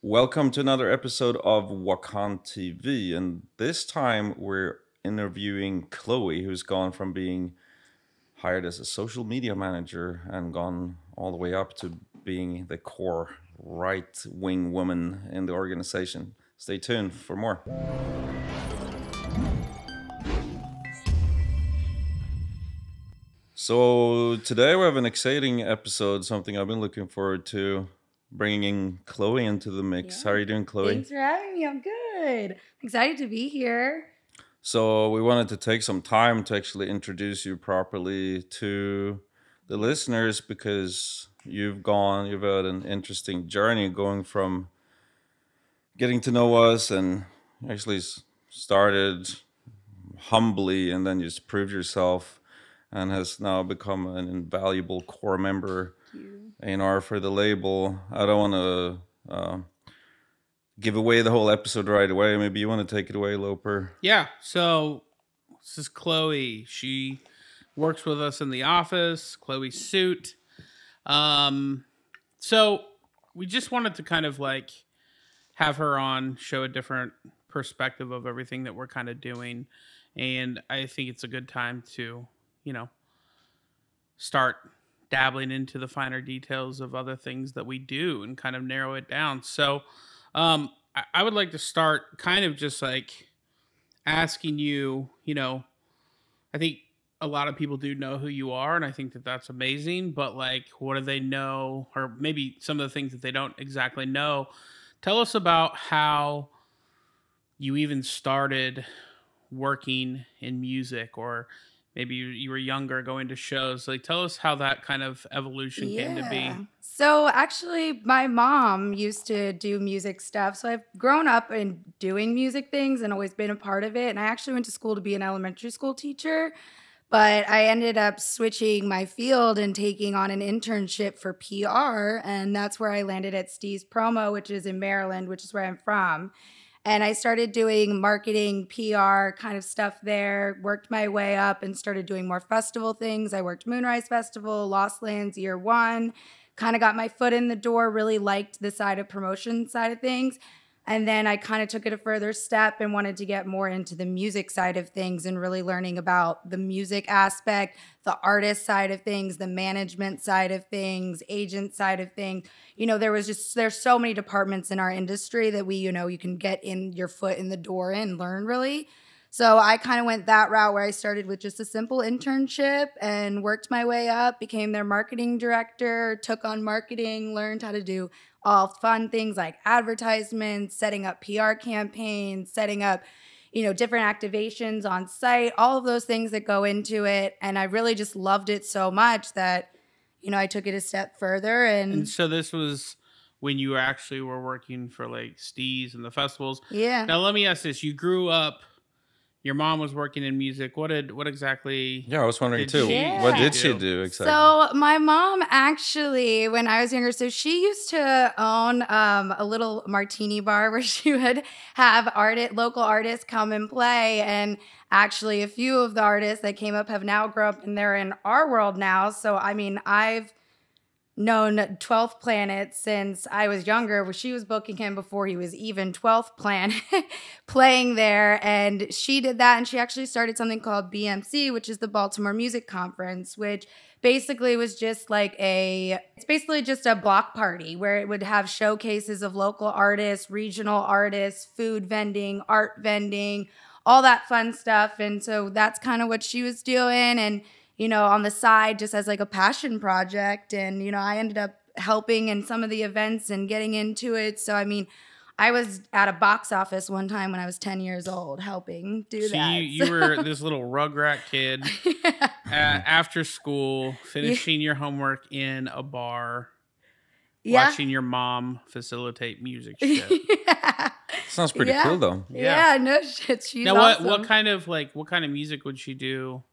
Welcome to another episode of WAKAAN TV, and this time we're interviewing Chloe, who's gone from being hired as a social media manager and gone all the way up to being the core right wing woman in the organization. Stay tuned for more. So, today we have an exciting episode, something I've been looking forward to, bringing Chloe into the mix. How are you doing, Chloe? Thanks for having me. I'm good. Excited to be here. So we wanted to take some time to actually introduce you properly to the listeners because you've had an interesting journey going from getting to know us and actually started humbly and then just proved yourself and has now become an invaluable core member A&R for the label. I don't want to give away the whole episode right away. Maybe you want to take it away, Loper. Yeah, so this is Chloe. She works with us in the office, Chloe Suit. So we just wanted to kind of like have her on, show a different perspective of everything that we're kind of doing. And I think it's a good time to, start dabbling into the finer details of other things that we do and kind of narrow it down. So I would like to start kind of just like asking you, I think a lot of people do know who you are, and I think that that's amazing, but like, what do they know? Or maybe some of the things that they don't exactly know. Tell us about how you even started working in music, or maybe you were younger going to shows. Like, tell us how that kind of evolution came to be. So actually, my mom used to do music stuff. So I've grown up in doing music things and always been a part of it. And I actually went to school to be an elementary school teacher. But I ended up switching my field and taking on an internship for PR. And that's where I landed at Steve's Promo, which is in Maryland, which is where I'm from. And I started doing marketing, PR kind of stuff there, worked my way up and started doing more festival things. I worked Moonrise Festival, Lost Lands year one, kind of got my foot in the door, really liked the side of promotion side of things. And then I kind of took it a further step and wanted to get more into the music side of things and really learning about the music aspect, the artist side of things, the management side of things, agent side of things. There's so many departments in our industry that you can get in your foot in the door and learn really. So I kind of went that route where I started with just a simple internship and worked my way up, became their marketing director, took on marketing, learned how to do all fun things like advertisements, setting up PR campaigns, setting up, different activations on site, all of those things that go into it. And I really just loved it so much that, I took it a step further. And so this was when you actually were working for like Steve's and the festivals. Yeah. Now let me ask this. You grew up, your mom was working in music. What exactly? Yeah, I was wondering did too. she What did do? she do exactly? So my mom actually, when I was younger, so she used to own a little martini bar where she would have local artists come and play. And actually, a few of the artists that came up have now grown up and they're in our world now. So I mean, I've known 12th Planet since I was younger, where she was booking him before he was even 12th Planet playing there. And she did that. And she actually started something called BMC, which is the Baltimore Music Conference, which basically was just it's basically just a block party where it would have showcases of local artists, regional artists, food vending, art vending, all that fun stuff. And so that's kind of what she was doing. And on the side, just as like a passion project. And, I ended up helping in some of the events and getting into it. So, I mean, I was at a box office one time when I was 10 years old helping do that. You were this little rugrat kid after school, finishing your homework in a bar, watching your mom facilitate music shit. Sounds pretty cool though. Yeah, no shit. She's now, awesome. what kind of music would she do?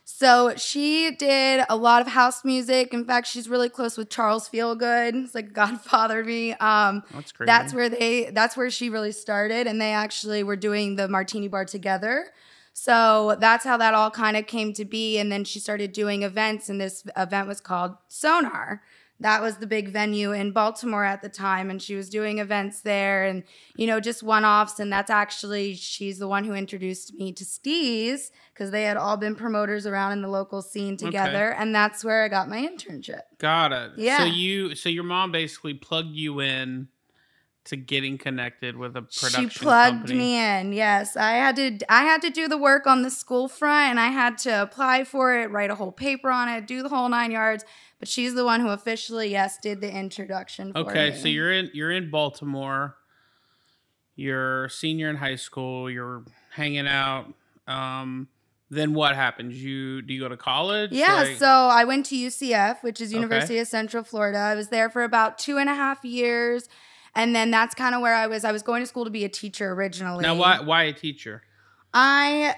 So she did a lot of house music. In fact, she's really close with Charles Feelgood. It's like godfather to me. That's crazy. That's where she really started, and they actually were doing the Martini Bar together. So that's how that all kind of came to be. And then she started doing events, and this event was called Sonar that was the big venue in Baltimore at the time, and she was doing events there and, you know, just one-offs. And that's actually, she's the one who introduced me to Steez, because they had all been promoters around in the local scene together. And that's where I got my internship. Got it. Yeah. So your mom basically plugged you in to getting connected with a production She plugged company. me in. Yes, I had to do the work on the school front, and I had to apply for it, write a whole paper on it, do the whole 9 yards. But she's the one who officially, did the introduction for me. So you're in Baltimore. You're a senior in high school. You're hanging out. Then what happens? Do you go to college? Yeah, so I went to UCF, which is University of Central Florida. I was there for about 2.5 years. And then that's kind of where I was. I was going to school to be a teacher originally. Now, why a teacher? I'm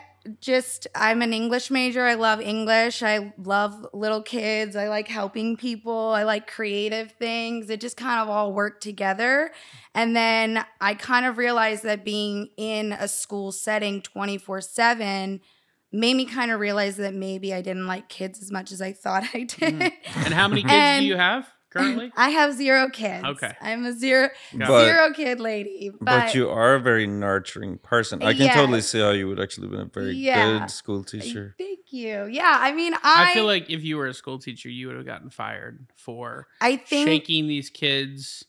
an English major. I love English. I love little kids. I like helping people. I like creative things. It just kind of all worked together. And then I kind of realized that being in a school setting 24/7 made me kind of realize that maybe I didn't like kids as much as I thought I did. And how many kids do you have currently? I have 0 kids. Okay. I'm a zero kid lady. But you are a very nurturing person. I can totally see how you would actually be a very good school teacher. Thank you. Yeah, I mean, I feel like if you were a school teacher, you would have gotten fired for shaking these kids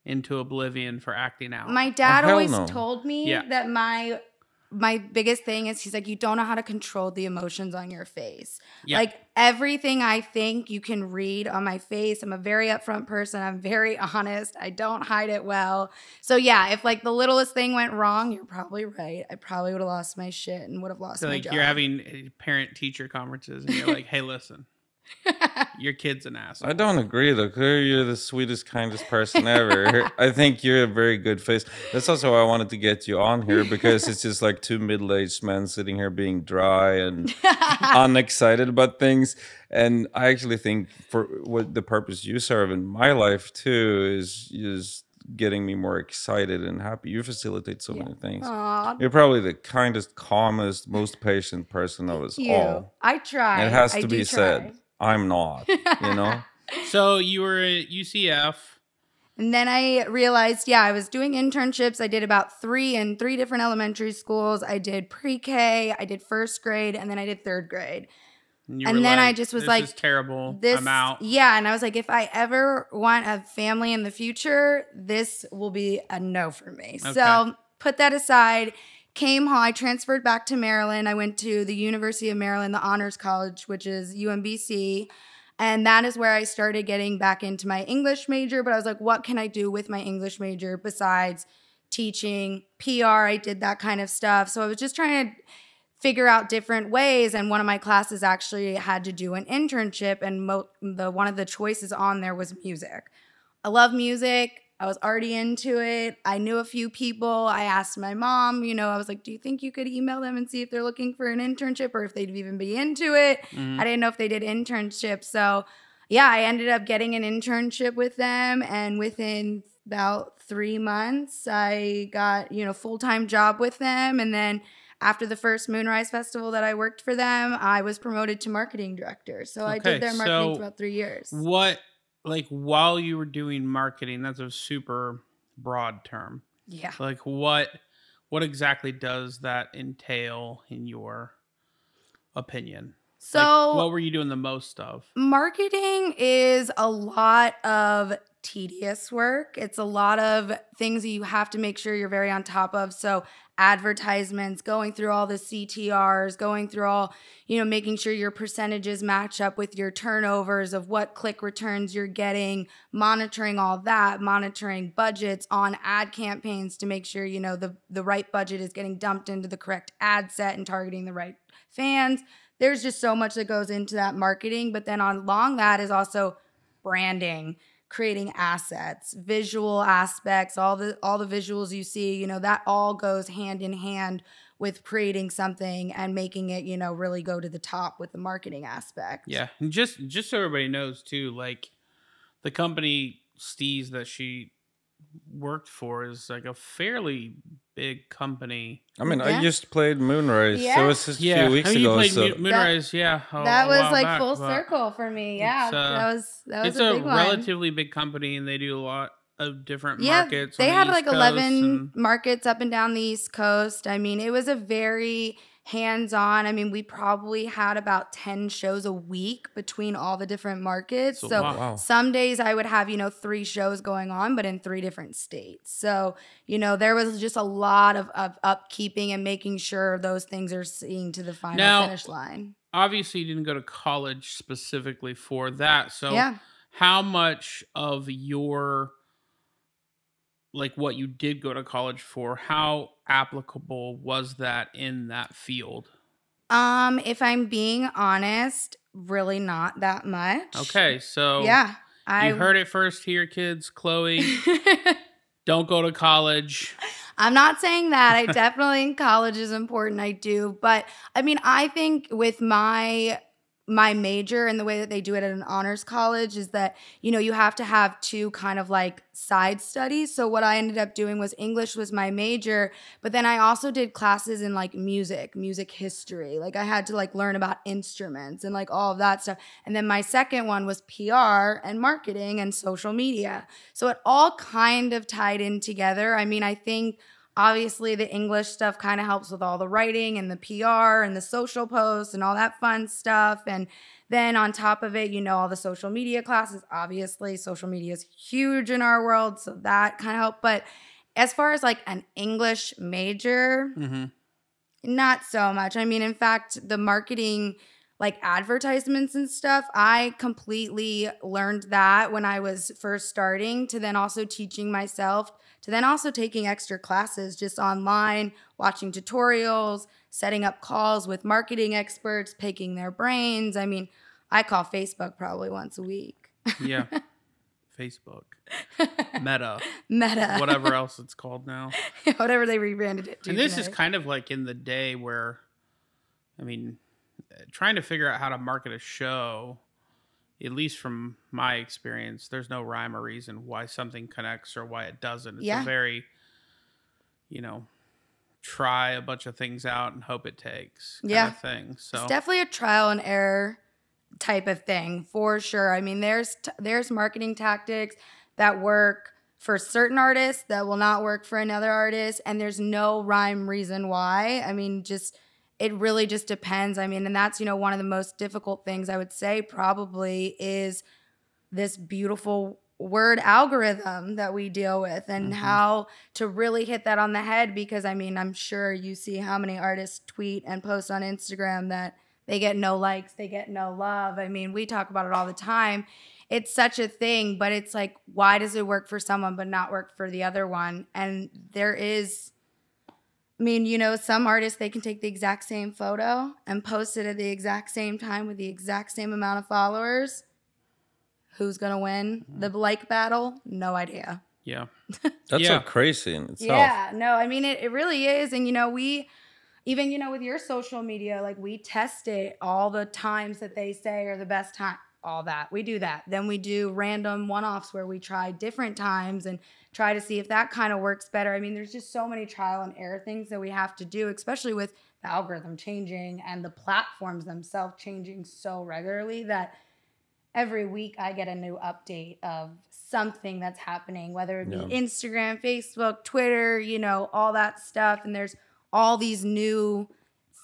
into oblivion for acting out. My dad always told me that my biggest thing is, he's like, you don't know how to control the emotions on your face. Yeah. Like, everything I think you can read on my face. I'm a very upfront person. I'm very honest. I don't hide it well. So yeah, if like the littlest thing went wrong, you're probably right. I probably would have lost my shit and would have lost my job. You're having parent-teacher conferences and you're like, hey, listen. Your kid's an asshole. I don't agree though. Claire, you're the sweetest, kindest person ever. I think you're a very good face. That's also why I wanted to get you on here, because it's just like two middle-aged men sitting here being dry and unexcited about things. And I actually think for what the purpose you serve in my life too is getting me more excited and happy. You facilitate so many things. Aww. You're probably the kindest, calmest, most patient person of us all. I try. And it has to be said. I'm not, you know? So you were at UCF. And then I realized, I was doing internships. I did about 3 in 3 different elementary schools. I did pre-K, I did 1st grade, and then I did 3rd grade. And then I just was like, this is terrible. I'm out. Yeah, and I was like, if I ever want a family in the future, this will be a no for me. Okay. So put that aside. Came home, I transferred back to Maryland. I went to the University of Maryland, the Honors College, which is UMBC. And that is where I started getting back into my English major. But I was like, what can I do with my English major besides teaching, PR? I did that kind of stuff. So I was just trying to figure out different ways. And one of my classes actually had to do an internship. And one of the choices on there was music. I love music. I was already into it. I knew a few people. I asked my mom, I was like, do you think you could email them and see if they're looking for an internship or if they'd even be into it? Mm-hmm. I didn't know if they did internships. So yeah, I ended up getting an internship with them. And within about 3 months, I got, full-time job with them. And then after the first Moonrise Festival that I worked for them, I was promoted to marketing director. So I did their marketing for about 3 years. Like, while you were doing marketing, that's a super broad term. Yeah. Like, what exactly does that entail in your opinion? So, like, what were you doing the most of? Marketing is a lot of tedious work. It's a lot of things that you have to make sure you're very on top of. So advertisements, going through all the CTRs, going through all, making sure your percentages match up with your turnovers of what click returns you're getting, monitoring all that, monitoring budgets on ad campaigns to make sure, the right budget is getting dumped into the correct ad set and targeting the right fans. There's just so much that goes into that marketing. But then along that is also branding, creating assets, visual aspects, all the visuals you see, that all goes hand in hand with creating something and making it, really go to the top with the marketing aspect. Yeah. And just so everybody knows too, like the company Steez that she worked for is like a fairly big company. I mean, Yeah. I just played Moonrise. Yeah. So it's just a Yeah, few weeks I mean, you ago. played So Moonrise, that a was while like back, full but circle for me. Yeah, that was it's a a big one. relatively big company, and they do a lot of different Yeah, markets they on the had East like Coast. 11 markets up and down the East Coast. I mean, it was a very hands-on. I mean, we probably had about 10 shows a week between all the different markets. So, So wow. some days I would have, 3 shows going on, but in 3 different states. So, there was just a lot of upkeeping and making sure those things are seeing to the final finish line. Obviously, you didn't go to college specifically for that. So Yeah. how much of your, like what you did go to college for, how applicable was that in that field? If I'm being honest, really not that much. Okay, so yeah, you heard it first here, kids. Chloe, don't go to college. I'm not saying that. I definitely think college is important. I do. But I mean, I think with my major and the way that they do it at an honors college is that, you have to have 2 kind of like side studies. So what I ended up doing was English was my major, but then I also did classes in like music history. Like I had to like learn about instruments and like all of that stuff. And then my second one was PR and marketing and social media. So it all kind of tied in together. I mean, I think obviously the English stuff kind of helps with all the writing and the PR and the social posts and all that fun stuff. And then on top of it, all the social media classes. Obviously, social media is huge in our world, so that kind of helped. But as far as like an English major, not so much. I mean, in fact, the marketing, like advertisements and stuff, I completely learned that when I was first starting, to then also teaching myself, to then also taking extra classes just online, watching tutorials, setting up calls with marketing experts, picking their brains. I mean, I call Facebook probably once a week. Yeah. Facebook. Meta. Whatever else it's called now. Whatever they rebranded it to. And this is kind of like in the day where, I mean, trying to figure out how to market a show, at least from my experience, there's no rhyme or reason why something connects or why it doesn't. It's a very, try a bunch of things out and hope it takes kind of thing. So it's definitely a trial and error type of thing for sure. I mean, there's marketing tactics that work for certain artists that will not work for another artist, and there's no rhyme reason why. I mean, it really just depends. I mean, and that's, one of the most difficult things I would say probably is this beautiful word algorithm that we deal with and how to really hit that on the head. Because, I mean, I'm sure you see how many artists tweet and post on Instagram that they get no likes, they get no love. I mean, we talk about it all the time. It's such a thing, but it's like, why does it work for someone but not work for the other one? And there is, I mean, some artists, they can take the exact same photo and post it at the exact same time with the exact same amount of followers. Who's going to win the like battle? No idea. Yeah. That's so crazy in itself. Yeah, no, I mean, it really is. And, we, even, with your social media, like we test it all the times that they say are the best time, all that. We do that. Then we do random one-offs where we try different times and try to see if that kind of works better. I mean, there's just so many trial and error things that we have to do, especially with the algorithm changing and the platforms themselves changing so regularly that every week I get a new update of something that's happening, whether it be Instagram, Facebook, Twitter, all that stuff. And there's all these new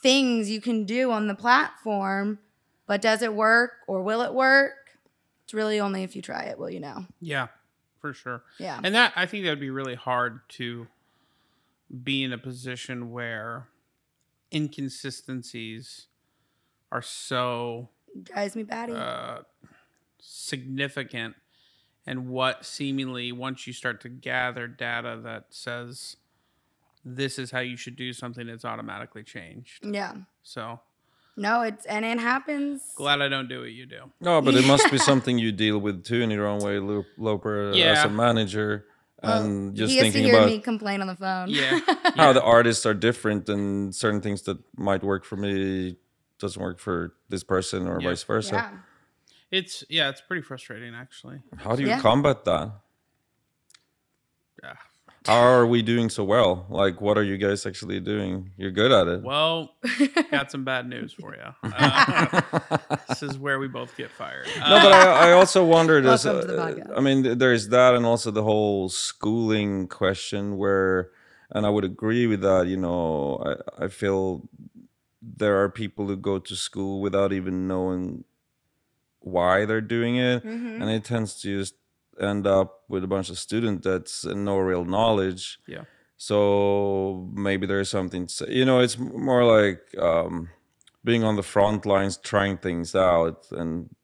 things you can do on the platform, but does it work or will it work? It's really only if you try it will you know. Yeah, for sure. Yeah. And I think that would be really hard to be in a position where inconsistencies are so drives me batty. Significant, and what seemingly once you start to gather data that says this is how you should do something, it's automatically changed. Yeah. So no, it happens. Glad I don't do what you do. No, but it must be something you deal with too in your own way, Loper, as a manager. And just he thinking to hear about me complain on the phone. Yeah. how the artists are different and certain things that might work for me doesn't work for this person or vice versa. Yeah. It's pretty frustrating actually. How do you combat that? How are we doing so well? Like, what are you guys actually doing? You're good at it. Well, got some bad news for you. This is where we both get fired. No, but I also wondered, Welcome to the podcast. I mean, there's that, and also the whole schooling question where, and I would agree with that, you know, I feel there are people who go to school without even knowing why they're doing it, Mhm. and it tends to just end up with a bunch of student that's no real knowledge. Yeah. So maybe there's something to say. You know, it's more like being on the front lines, trying things out and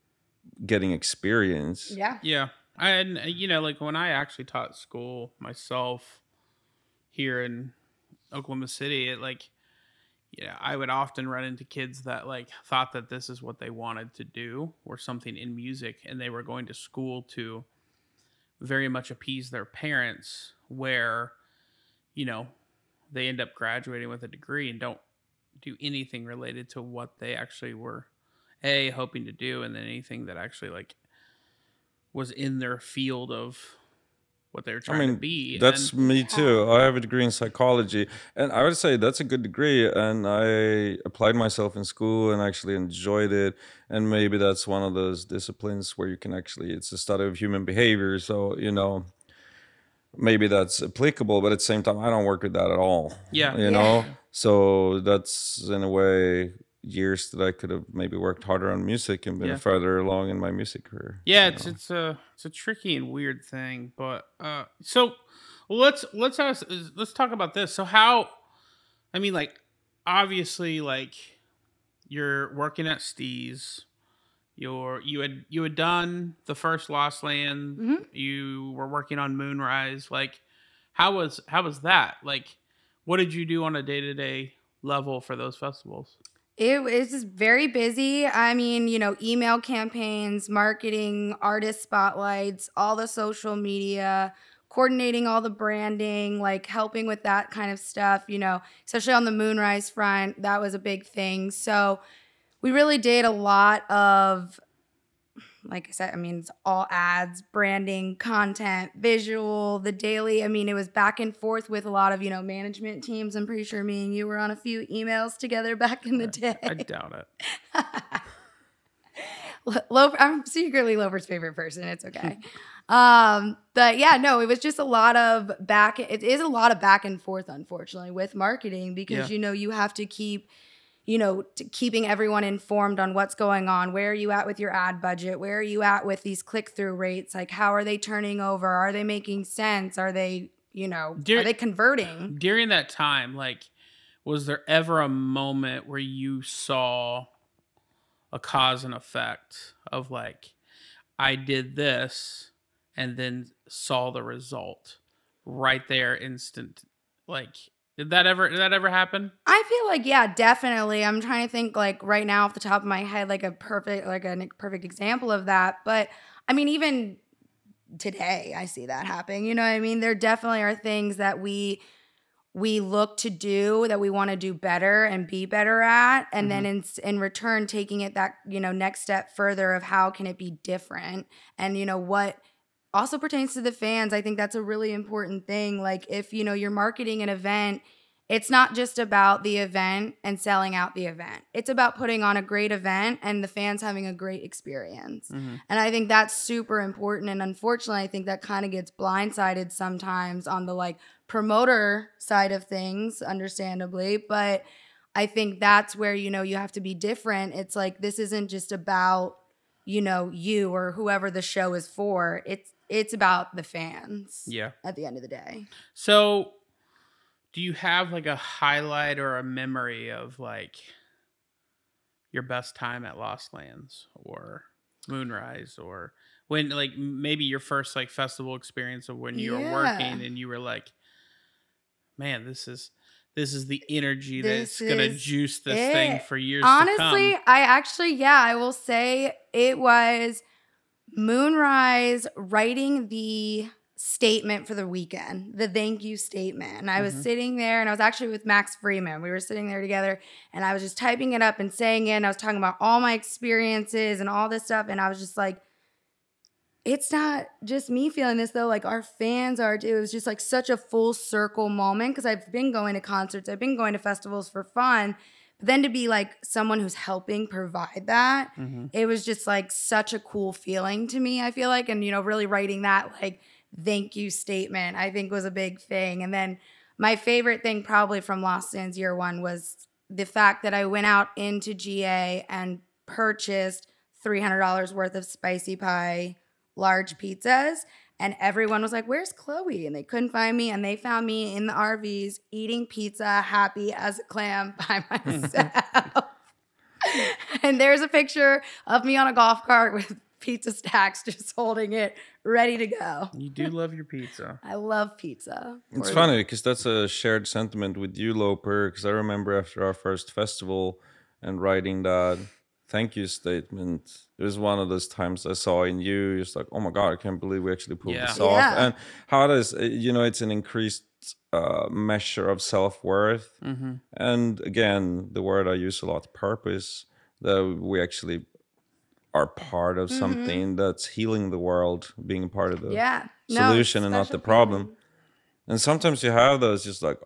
getting experience. Yeah. Yeah. And, you know, like when I actually taught school myself here in Oklahoma City, it like, you know, I would often run into kids that like thought that this is what they wanted to do or something in music, and they were going to school to very much appease their parents, where, you know, they end up graduating with a degree and don't do anything related to what they actually were hoping to do, and then anything that actually like was in their field of what they were trying to be. That's And me too. I have a degree in psychology, and I would say that's a good degree. And I applied myself in school and actually enjoyed it. And maybe that's one of those disciplines where you can actually, it's a study of human behavior. So, you know, maybe that's applicable, but at the same time, I don't work with that at all. Yeah. You know, so that's in a way years that I could have maybe worked harder on music and been Yeah. further along in my music career. Yeah, you it's know? it's a tricky and weird thing, but so let's talk about this. So how, I mean, like obviously, like you're working at Steve's, you had done the first Lost Land, Mhm. you were working on Moonrise. Like, how was that? Like, what did you do on a day-to-day level for those festivals? It was just very busy. I mean, you know, email campaigns, marketing, artist spotlights, all the social media, coordinating all the branding, like helping with that kind of stuff, you know, especially on the Moonrise front. That was a big thing. So we really did a lot of, like I said, I mean, it's all ads, branding, content, visual, the daily. I mean, it was back and forth with a lot of, you know, management teams. I'm pretty sure me and you were on a few emails together back in the day. I doubt it. I'm secretly Loper's favorite person. It's okay. But yeah, no, it was just a lot of it is a lot of back and forth, unfortunately, with marketing because, you know, you have to keep, you know, keeping everyone informed on what's going on. Where are you at with your ad budget? Where are you at with these click-through rates? Like, how are they turning over? Are they making sense? Are they, you know, are they converting? During that time, like, was there ever a moment where you saw a cause and effect of like, I did this and then saw the result right there, instant? Like, did that ever happen? I feel like, yeah, definitely. I'm trying to think like right now off the top of my head, like a perfect example of that. But I mean, even today I see that happening. You know what I mean? There definitely are things that we look to do that we want to do better and be better at. And then in return, taking it that, you know, next step further of how can it be different? And, you know, what also pertains to the fans, I think that's a really important thing. Like if, you know, you're marketing an event, it's not just about the event and selling out the event. It's about putting on a great event and the fans having a great experience. And I think that's super important. And unfortunately, I think that kind of gets blindsided sometimes on the like promoter side of things, understandably. But I think that's where, you know, you have to be different. It's like, this isn't just about, you know, you or whoever the show is for. It's about the fans. Yeah. At the end of the day. So do you have like a highlight or a memory of like your best time at Lost Lands or Moonrise, or when like maybe your first like festival experience of when you were working and you were like, man, this is the energy that's gonna juice this thing for years to come. Honestly, I will say it was Moonrise writing the statement for the weekend, the thank you statement. And I was sitting there, and I was actually with Max Freeman. We were sitting there together, and I was just typing it up and saying it. And I was talking about all my experiences and all this stuff. And I was just like, it's not just me feeling this though. Like our fans are. It was just like such a full circle moment because I've been going to concerts, I've been going to festivals for fun, but then to be like someone who's helping provide that, it was just like such a cool feeling to me. I feel like, and really writing that like thank you statement, I think was a big thing. And then my favorite thing probably from Lost Sands year one was the fact that I went out into GA and purchased $300 worth of spicy pie large pizzas, and everyone was like, where's Chloe? And they couldn't find me, and they found me in the RVs eating pizza, happy as a clam by myself. And there's a picture of me on a golf cart with pizza stacks, just holding it ready to go. You do love your pizza. I love pizza. It's funny because that's a shared sentiment with you, Loper, because I remember after our first festival and writing that thank you statement, it was one of those times I saw in you, it's like, oh my God, I can't believe we actually pulled this off. Yeah. And how does, it's an increased measure of self-worth. And again, the word I use a lot, purpose, that we actually are part of something that's healing the world, being part of the solution and not the problem. And sometimes you have those just like,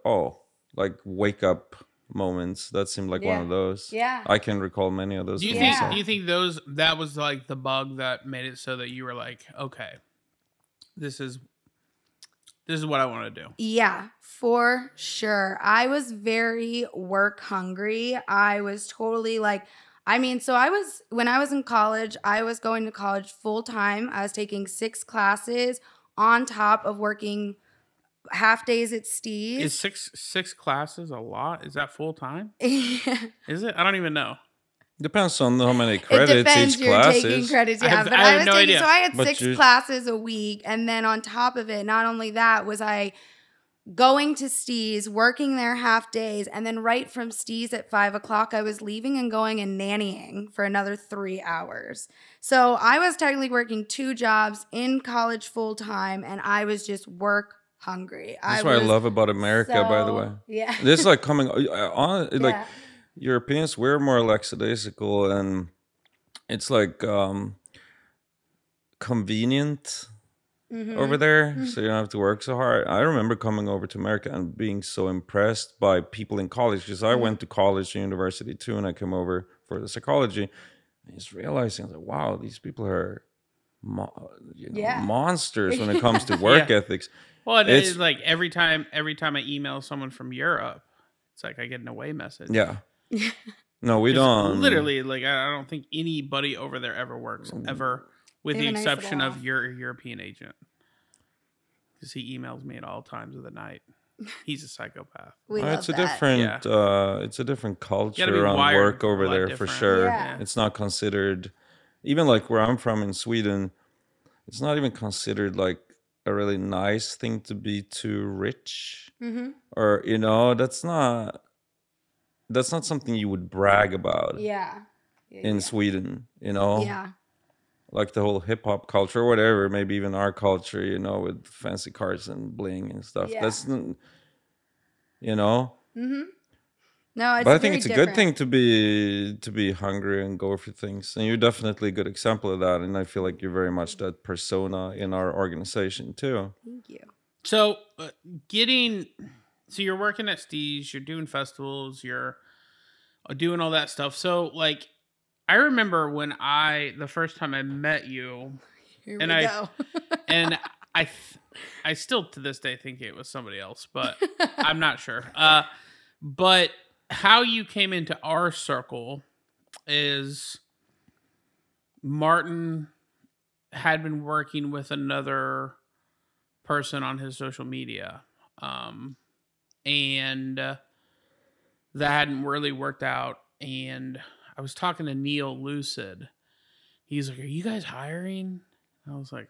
like wake up moments. That seemed like one of those. Yeah. I can recall many of those. Do you think that was like the bug that made it so that you were like, okay, this is what I want to do? Yeah, for sure. I was very work hungry. I was totally like, when I was in college, I was going to college full time. I was taking 6 classes on top of working half days at Steve's. Is six classes a lot? Is that full time? Yeah. Is it? I don't even know. Depends on how many credits each class is. Taking credits, I have no idea. So I had 6 classes a week, and then on top of it, not only that was I going to Steve's, working there half days, and then right from Steve's at 5 o'clock, I was leaving and going and nannying for another 3 hours. So I was technically working 2 jobs in college full time, and I was just work hungry. That's what I love about America, by the way. Yeah. This is like coming on, like Europeans, we're more lackadaisical, and it's like convenient over there, so you don't have to work so hard. I remember coming over to America and being so impressed by people in college, because I went to college and university too, and I came over for the psychology, and just realizing, I was like, wow, these people are monsters when it comes to work ethics. Well, it's like every time I email someone from Europe, it's like I get an away message. Yeah. No, we don't. Literally, like I don't think anybody over there ever works, ever, with the exception of your European agent, because he emails me at all times of the night. He's a psychopath. It's a different culture around work over there for sure. Yeah. It's not considered, even like where I'm from in Sweden, it's not even considered like a really nice thing to be too rich, or that's not something you would brag about. In Sweden, like the whole hip hop culture or whatever, maybe even our culture, with fancy cars and bling and stuff. That's No, but I think it's a good thing to be hungry and go for things, and you're definitely a good example of that. And I feel like you're very much that persona in our organization too. Thank you. So, you're working at Steve's, you're doing festivals, you're doing all that stuff. So, like, I remember when the first time I met you, and I still to this day think it was somebody else, but I'm not sure. But how you came into our circle is Martin had been working with another person on his social media, and that hadn't really worked out. And I was talking to Neil Lucid. He's like, "Are you guys hiring?" I was like,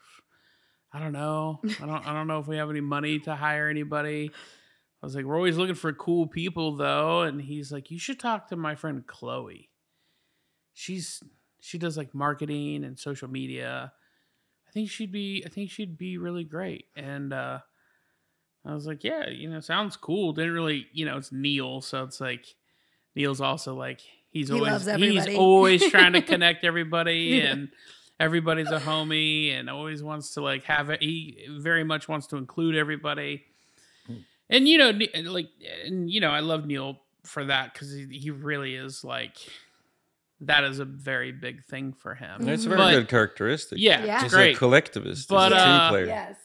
"I don't know. I don't know if we have any money to hire anybody." I was like, "We're always looking for cool people, though." And he's like, "You should talk to my friend Chloe. She does like marketing and social media. I think she'd be really great." And I was like, "Yeah, sounds cool." Didn't really, it's Neil, so it's like Neil's also like he's always trying to connect everybody, and everybody's a homie and always wants to like have it. He very much wants to include everybody. And, I love Neil for that because he really is like, that is a very big thing for him. It's a very good characteristic. Yeah, He's great. a collectivist. But, he's a team player. Yes.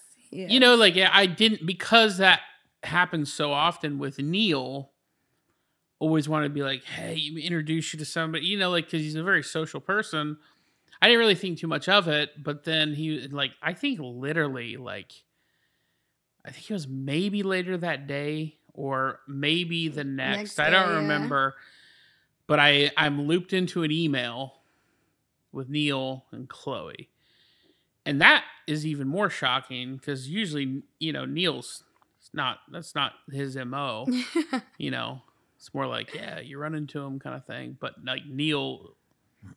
I didn't, because that happens so often with Neil, always wanted to be like, hey, introduce you to somebody, because he's a very social person. I didn't really think too much of it, but then he, I think literally, I think it was maybe later that day or maybe the next I don't remember. But I'm looped into an email with Neil and Chloe. And that is even more shocking because usually, Neil's that's not his MO. It's more like, yeah, you run into him kind of thing. But Neil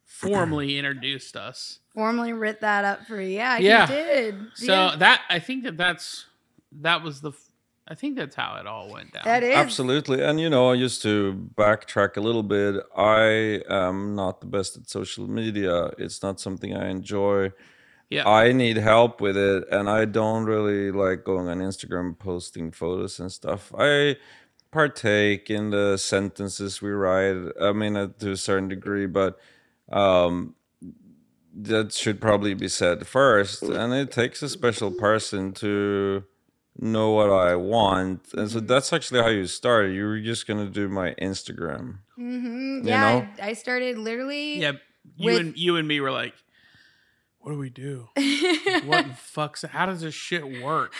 formally introduced us. Formally writ that up for you. Yeah, yeah. He did. So I think I think that's how it all went down. That is. Absolutely. And, just to backtrack a little bit, I am not the best at social media. It's not something I enjoy. Yeah. I need help with it. And I don't really like going on Instagram, posting photos and stuff. I partake in the sentences we write. I mean, to a certain degree, but that should probably be said first. And it takes a special person to know what I want. And so that's actually how you started. You were just going to do my Instagram. Mm-hmm. Yeah, I started literally. Yeah, you and me were like, what do we do? What the fuck's, how does this shit work?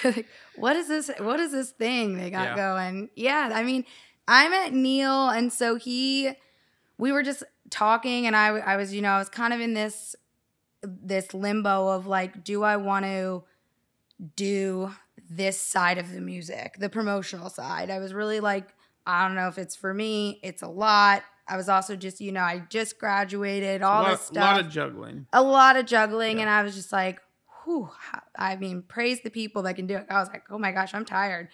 What is this thing they got going? Yeah, I mean, I met Neil, and so we were just talking, and I was kind of in this limbo of like, do I want to do this side of the music, the promotional side? I was really like, I don't know if it's for me. It's a lot. I was also just, I just graduated, this stuff. A lot of juggling. Yeah. And I was just like, whew, I mean, praise the people that can do it. I was like, oh my gosh, I'm tired.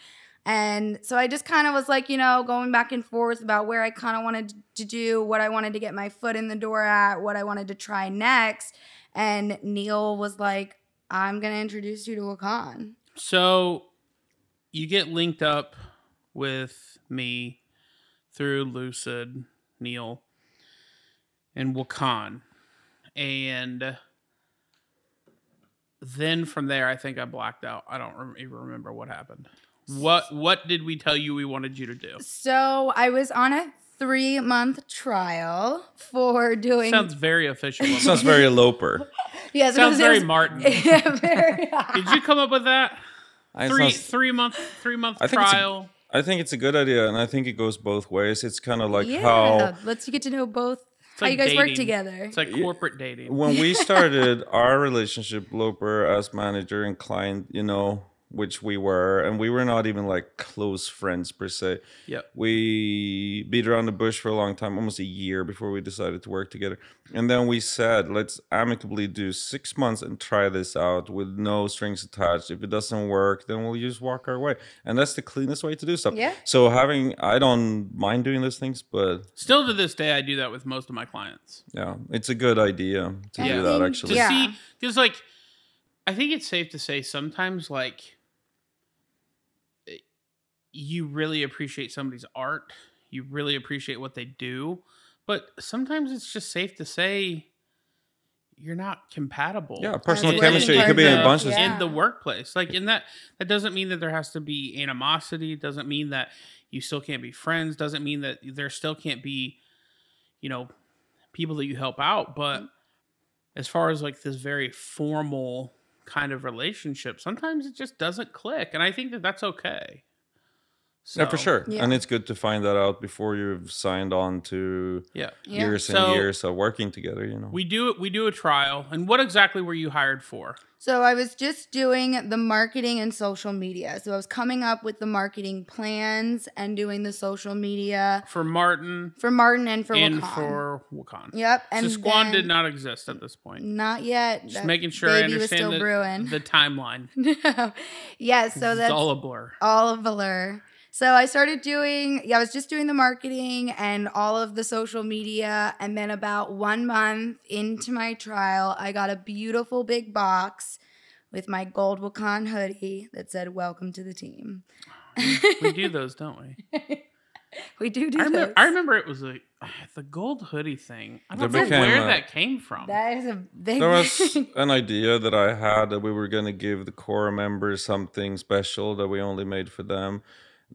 And so I just kind of was like, going back and forth about where I kind of wanted to do, what I wanted to get my foot in the door at, what I wanted to try next. And Neil was like, I'm going to introduce you to WAKAAN. So you get linked up with me through Lucid, Neil, and WAKAAN. And then from there, I think I blacked out. I don't even remember what happened. What did we tell you we wanted you to do? So I was on a 3-month trial for doing... Sounds very official. Sounds very LOPER. Yeah, sounds very Martin. Yeah, very. Did you come up with that? Three month trial. I think it's a good idea, and I think it goes both ways. It's kind of like how lets you get to know both. How like you guys dating. work together. It's like corporate dating. When we started our relationship, LOPER as manager and client, which we were, and we were not even like close friends per se. Yeah, we beat around the bush for a long time, almost a year before we decided to work together. And then we said, let's amicably do 6 months and try this out with no strings attached. If it doesn't work, then we'll just walk our way. And that's the cleanest way to do stuff. Yeah. So I don't mind doing those things, but still to this day, I do that with most of my clients. Yeah, it's a good idea to do that actually. To see, because I think it's safe to say sometimes you really appreciate somebody's art. You really appreciate what they do. But sometimes it's just safe to say you're not compatible. Yeah, personal chemistry. It could be a bunch of in the workplace. In that doesn't mean that there has to be animosity. It doesn't mean that you still can't be friends. Doesn't mean that there still can't be, people that you help out. But as far as this very formal kind of relationship, sometimes it just doesn't click. And I think that that's okay. So, yeah, for sure. Yeah. And it's good to find that out before you've signed on to years and years of working together, We do a trial. And what exactly were you hired for? So I was just doing the marketing and social media. So I was coming up with the marketing plans and doing the social media. For Martin. And for WAKAAN. And for WAKAAN. Yep. And so Squan did not exist at this point. Not yet. Just making sure I understand the timeline. Yeah, so that's all a blur. All a blur. So I started I was just doing the marketing and all of the social media. And then about 1 month into my trial, I got a beautiful big box with my gold WAKAAN hoodie that said, "Welcome to the team." We do those, don't we? We do I those. remember it was like the gold hoodie thing. I don't There know where became that came from. That is a big There was thing. an idea that I had that we were going to give the core members something special that we only made for them.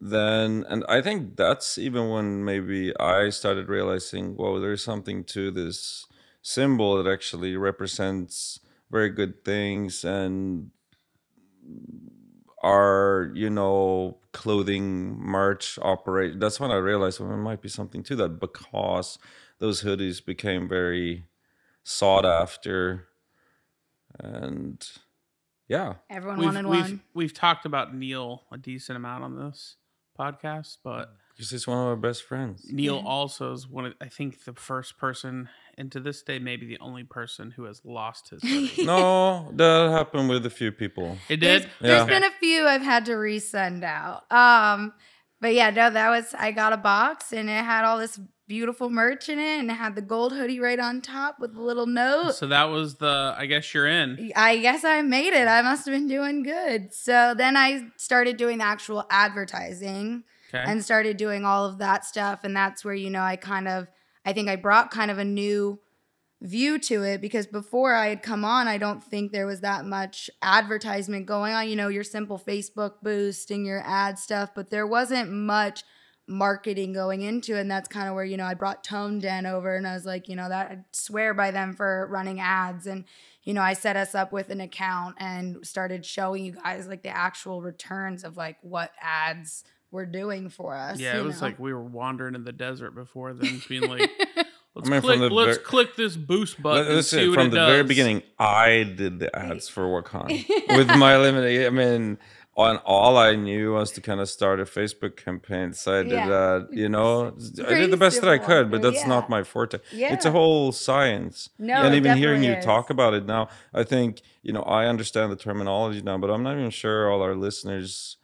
Then, and I think that's even when maybe I started realizing, whoa, there's something to this symbol that actually represents very good things and our, clothing merch operate. That's when I realized, well, there might be something to that, because those hoodies became very sought after. And yeah, Everyone wanted one. We've talked about Neil a decent amount on this podcast, but because he's one of our best friends. Neil also is I think the first person, and to this day maybe the only person, who has lost his hoodie. No, that happened with a few people. It did? There's Yeah. been a few I've had to resend out. But yeah, no, I got a box and it had all this beautiful merch in it, and it had the gold hoodie right on top with a little note. So that was I guess you're in. I guess I made it. I must have been doing good. So then I started doing the actual advertising. Okay. And started doing all of that stuff. And that's where, I think I brought kind of a new view to it, because before I had come on, I don't think there was that much advertisement going on, your simple Facebook boost and your ad stuff, but there wasn't much marketing going into it. And that's kind of where, I brought Tone Den over, and I was like, that I swear by them for running ads. And, I set us up with an account and started showing you guys like the actual returns of like what ads were doing for us. Yeah, it was like we were wandering in the desert before then, being like, let's click this boost button and see what from it the does. very beginning, I did the ads for WAKAAN with my limited. I mean, on all I knew was to kind of start a Facebook campaign. So I did that. I did the best that I could, but that's not my forte. Yeah. It's a whole science. No, and it even hearing you definitely is. talk about it now, I think I understand the terminology now, but I'm not even sure all our listeners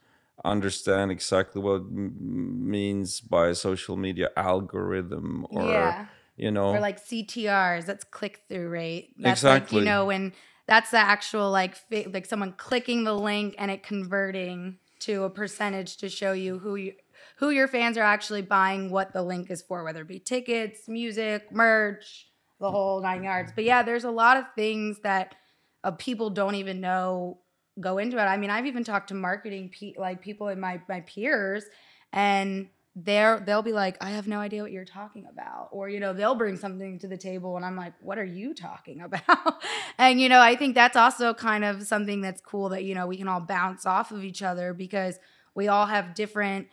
understand exactly what it means by a social media algorithm, or or like CTRs, that's click-through rate. That's exactly. like, when that's the actual like someone clicking the link and it converting to a percentage to show you who your fans are actually buying what the link is for, whether it be tickets, music, merch, the whole 9 yards. But yeah, there's a lot of things that people don't even know go into it. I mean, I've even talked to marketing people in my peers, and they'll be like, I have no idea what you're talking about, or they'll bring something to the table and I'm like, what are you talking about? And I think that's also kind of something that's cool, that we can all bounce off of each other, because we all have different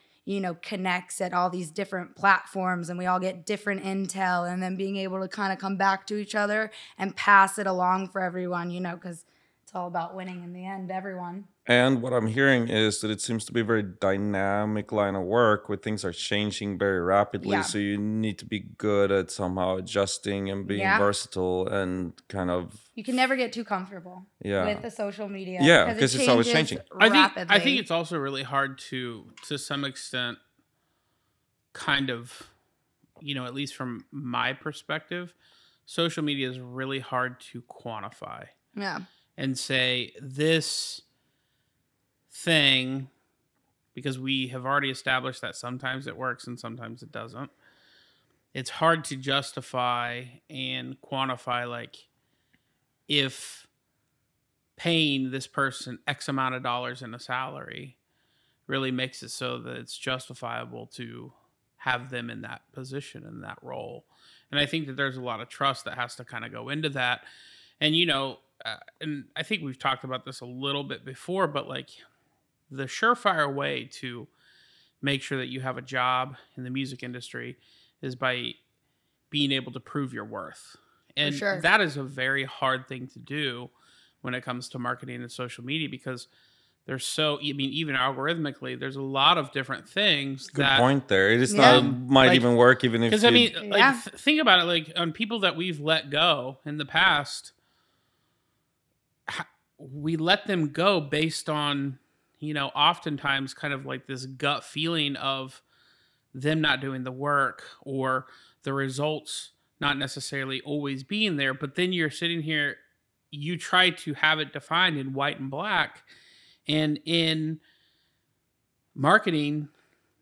connects at all these different platforms, and we all get different intel, and then being able to kind of come back to each other and pass it along for everyone, because it's all about winning in the end, everyone. And what I'm hearing is that it seems to be a very dynamic line of work where things are changing very rapidly. Yeah. So you need to be good at somehow adjusting and being versatile and kind of. You can never get too comfortable with the social media. Yeah, because it's always changing. I think it's also really hard to some extent, kind of, at least from my perspective, social media is really hard to quantify. Yeah. And say this thing, because we have already established that sometimes it works and sometimes it doesn't. It's hard to justify and quantify, like, if paying this person X amount of dollars in a salary really makes it so that it's justifiable to have them in that position, in that role. And I think that there's a lot of trust that has to kind of go into that. And, and I think we've talked about this a little bit before, but like the surefire way to make sure that you have a job in the music industry is by being able to prove your worth. And that is a very hard thing to do when it comes to marketing and social media, because there's even algorithmically, there's a lot of different things. Good point there. It is not might even work even if. Because think about it, like on people that we've let go in the past, we let them go based on, oftentimes kind of like this gut feeling of them not doing the work or the results not necessarily always being there. But then you're sitting here, you try to have it defined in white and black. And in marketing,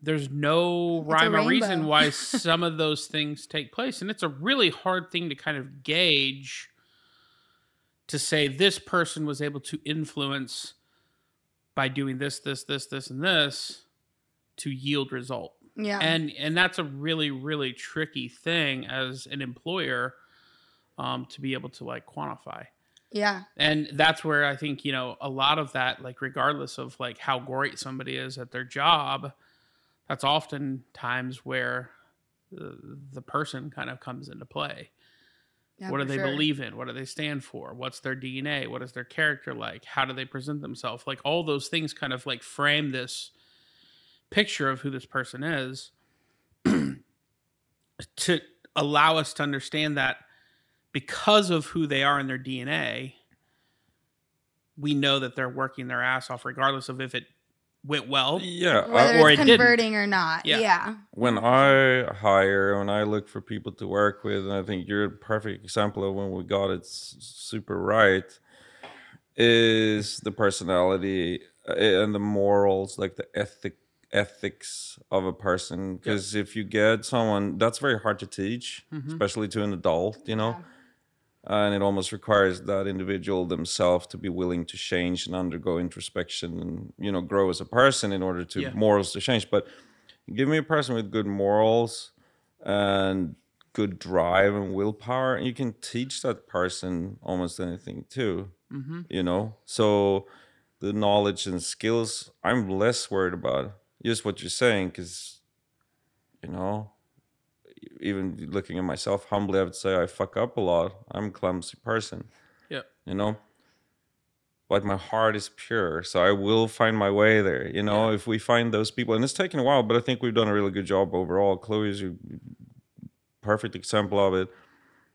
there's no rhyme or reason why some of those things take place. And it's a really hard thing to kind of gauge, to say this person was able to influence by doing this, and this to yield result. Yeah. And that's a really, really tricky thing as an employer to be able to like quantify. Yeah. And that's where I think, a lot of that, like regardless of like how great somebody is at their job, that's often times where the person kind of comes into play. Yeah, what do they believe in? What do they stand for? What's their DNA? What is their character like? How do they present themselves? Like all those things kind of like frame this picture of who this person is to allow us to understand that because of who they are in their DNA, we know that they're working their ass off regardless of if it went well, whether or it's converting or not. Yeah. When I look for people to work with, and I think you're a perfect example of when we got it super right, is the personality and the morals, like the ethics of a person. Because if you get someone, that's very hard to teach, especially to an adult, and it almost requires that individual themselves to be willing to change and undergo introspection and grow as a person in order to morals to change. But give me a person with good morals and good drive and willpower, and you can teach that person almost anything too. So the knowledge and skills, I'm less worried about. Just what you're saying, because even looking at myself humbly, I would say I fuck up a lot. I'm a clumsy person. But my heart is pure, so I will find my way there. If we find those people, and it's taken a while, but I think we've done a really good job overall. Chloe is a perfect example of it,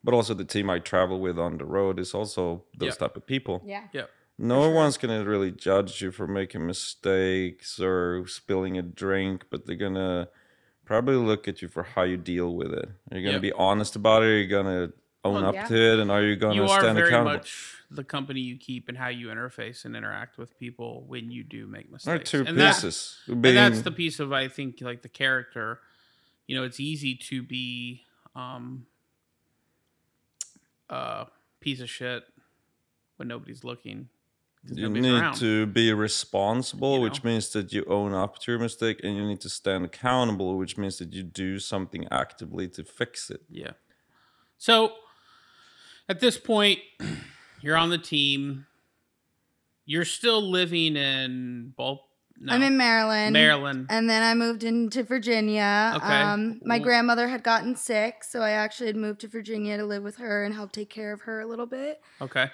but also the team I travel with on the road is also those type of people. No one's gonna really judge you for making mistakes or spilling a drink, but they're gonna probably look at you for how you deal with it. Are you gonna be honest about it? Are you gonna own up to it? And are you gonna stand accountable? You are very much the company you keep and how you interface and interact with people when you do make mistakes. Two pieces. And that's the piece of, I think, like the character. It's easy to be piece of shit when nobody's looking. You need to be responsible, which means that you own up to your mistake, and you need to stand accountable, which means that you do something actively to fix it. Yeah. So at this point, you're on the team. You're still living in I'm in Maryland. And then I moved into Virginia. Okay. My grandmother had gotten sick, so I actually had moved to Virginia to live with her and help take care of her a little bit. Okay.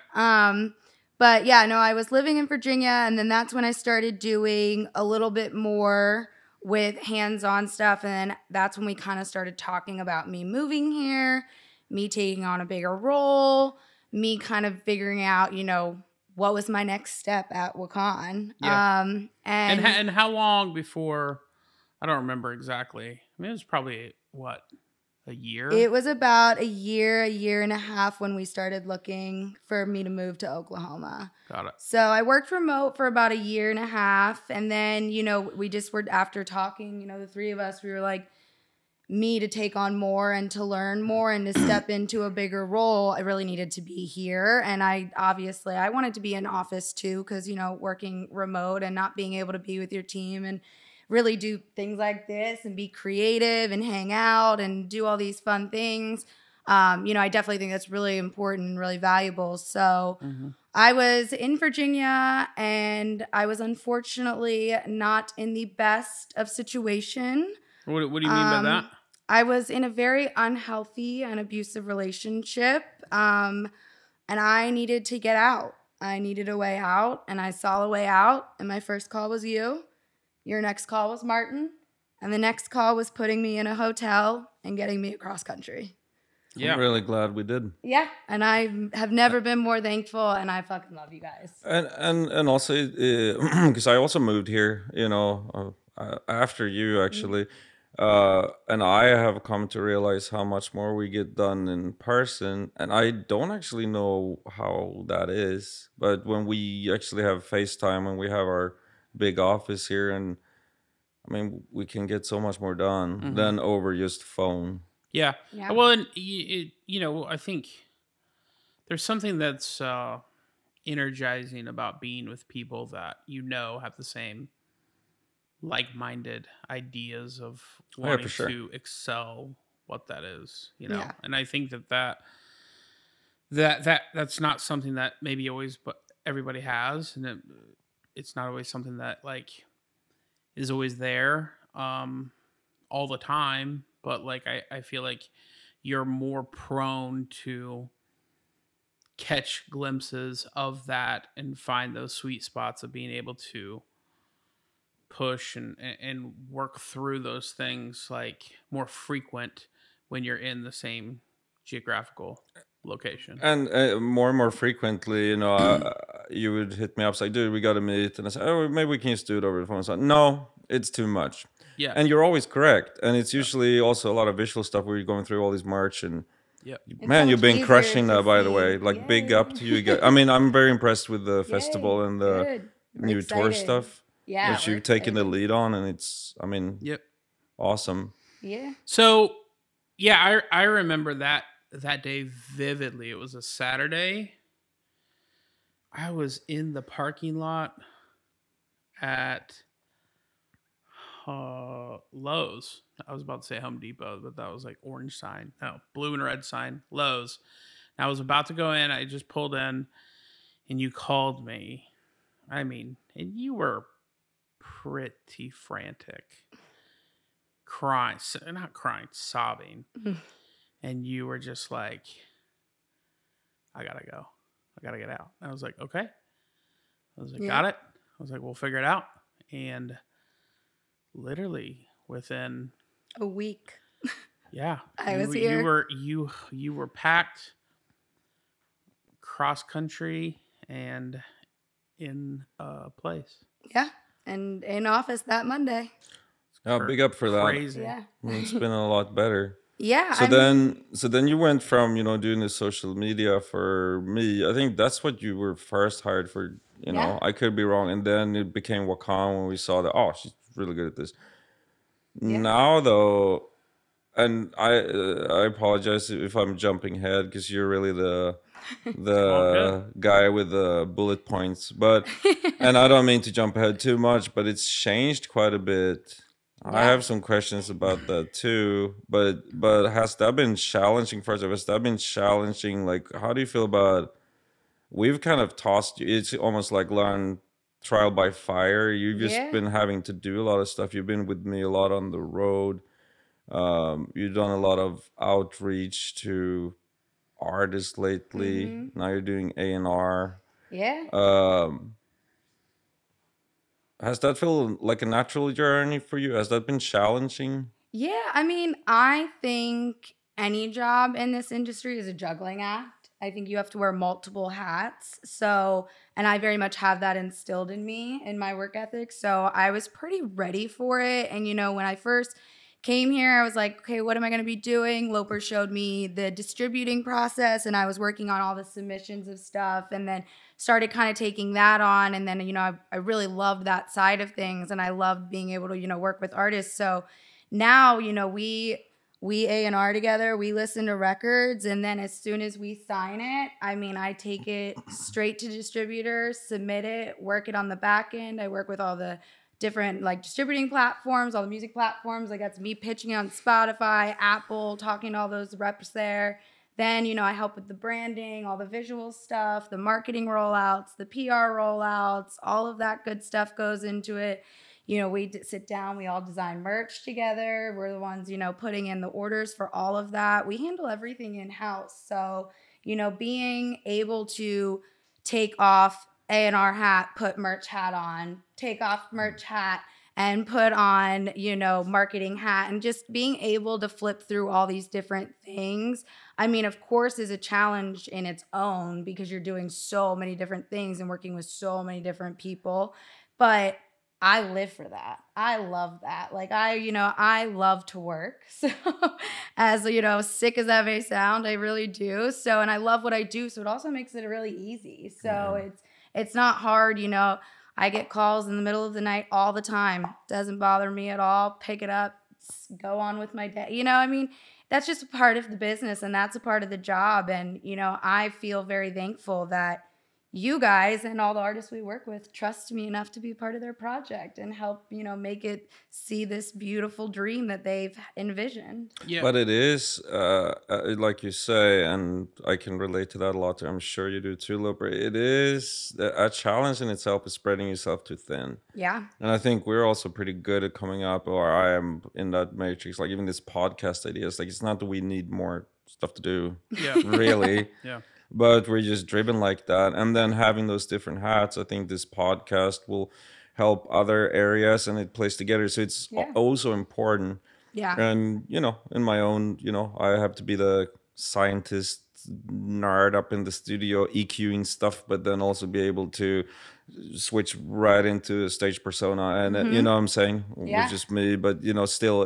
But yeah, no, I was living in Virginia, and then that's when I started doing a little bit more with hands-on stuff, and then that's when we kind of started talking about me moving here, me taking on a bigger role, me kind of figuring out, what was my next step at WAKAAN. Yeah. And how long before, I don't remember exactly. I mean, it was probably, a year? It was about a year and a half when we started looking for me to move to Oklahoma. Got it. So I worked remote for about a year and a half. And then, we just were, after talking, the three of us, we were like, me to take on more and to learn more and to step into a bigger role, I really needed to be here. And I wanted to be in office too, because, working remote and not being able to be with your team and really do things like this and be creative and hang out and do all these fun things. I definitely think that's really important and really valuable. So I was in Virginia, and I was unfortunately not in the best of situation. What do you mean by that? I was in a very unhealthy and abusive relationship, and I needed to get out. I needed a way out, and I saw a way out, and my first call was you. Your next call was Martin, and the next call was putting me in a hotel and getting me across country. I'm Yeah. really glad we did. Yeah, and I have never been more thankful, and I fucking love you guys. And also because I also moved here, after you actually, and I have come to realize how much more we get done in person, and I don't actually know how that is, but when we actually have FaceTime and we have our big office here, and I mean we can get so much more done than over just phone. Yeah. Yeah. Well, and I think there's something that's energizing about being with people that have the same like-minded ideas of Oh, yeah, for wanting sure. to excel what that is, Yeah. and I think that's not something that maybe always but everybody has, and it's not always something that like is always there all the time, but like I feel like you're more prone to catch glimpses of that and find those sweet spots of being able to push and work through those things like more frequent when you're in the same geographical location. And more and more frequently, you would hit me up, say, "Dude, we got to meet," and I say, "Oh, maybe we can just do it over the phone." It's like, no, it's too much. Yeah. And you're always correct. And it's Yeah. usually also a lot of visual stuff where you're going through all these merch and Yep. It's man, so you've much been easier crushing to that, by the see. way. Like, big up Yay. to you guys. I mean, I'm very impressed with the Yay. festival and the Good. We're new tour excited. stuff, Yeah, which we're you've taken the excited. lead on, and it's, I mean, Yep. awesome. Yeah. So, yeah, I remember that day vividly. It was a Saturday. I was in the parking lot at Lowe's. I was about to say Home Depot, but that was like orange sign. No, blue and red sign. Lowe's. And I was about to go in. I just pulled in, and you called me. I mean, and you were pretty frantic, crying, not crying, sobbing, and you were just like, "I gotta go. I gotta get out." And I was like, "Okay." I was like, Yeah. "Got it." I was like, "We'll figure it out." And literally within A week. yeah, I was you here. were you were packed cross country and in a place. Yeah. And in office that Monday. Yeah, big up for that. Crazy. Yeah. I mean, it's been a lot better. Yeah. So then you went from, doing the social media for me. I think that's what you were first hired for, Yeah. I could be wrong. And then it became WAKAAN when we saw that, oh, she's really good at this. Yeah. Now though, and I apologize if I'm jumping ahead because you're really the guy with the bullet points, but and I don't mean to jump ahead too much, but it's changed quite a bit. I Yeah. have some questions about that too, but has that been challenging for us? Has that been challenging? Like, how do you feel about? We've kind of tossed you. It's almost like learn trial by fire. You've just Yeah. been having to do a lot of stuff. You've been with me a lot on the road. You've done a lot of outreach to artists lately. Now you're doing A&R. Yeah. Has that felt like a natural journey for you? Has that been challenging? Yeah, I mean, I think any job in this industry is a juggling act. I think you have to wear multiple hats. So, and I very much have that instilled in me in my work ethic. So I was pretty ready for it. And, when I first came here, I was like, okay, what am I going to be doing? Loper showed me the distributing process, and I was working on all the submissions of stuff, and then started kind of taking that on. And then, I really loved that side of things, and I loved being able to, work with artists. So now, we A&R together, we listen to records, and then as soon as we sign it, I mean, I take it straight to distributors, submit it, work it on the back end. I work with all the different like distributing platforms, all the music platforms. Like that's me pitching it on Spotify, Apple, talking to all those reps there. Then, I help with the branding, all the visual stuff, the marketing rollouts, the PR rollouts, all of that good stuff goes into it. We sit down, we all design merch together. We're the ones, putting in the orders for all of that. We handle everything in-house. So, being able to take off A&R hat, put merch hat on, take off merch hat, and put on, marketing hat, and just being able to flip through all these different things. I mean, of course, is a challenge in its own because you're doing so many different things and working with so many different people. But I live for that. I love that. Like I love to work. So as sick as that may sound, I really do. So, and I love what I do. So it also makes it really easy. So it's not hard, I get calls in the middle of the night all the time. Doesn't bother me at all. Pick it up, go on with my day. I mean, that's just a part of the business and that's a part of the job. And, I feel very thankful that you guys and all the artists we work with trust me enough to be part of their project and help, make it see this beautiful dream that they've envisioned. Yeah. But it is, like you say, and I can relate to that a lot. I'm sure you do too, Loper. It is a challenge in itself is spreading yourself too thin. Yeah. And I think we're also pretty good at coming up, or I am in that matrix, like even this podcast ideas, like it's not that we need more stuff to do, really. Yeah. But we're just driven like that. And then having those different hats, I think this podcast will help other areas and it plays together. So it's also important. Yeah. And, in my own, I have to be the scientist nerd up in the studio, EQing stuff, but then also be able to switch right into a stage persona. And, you know what I'm saying? Yeah. Which is me. But, still,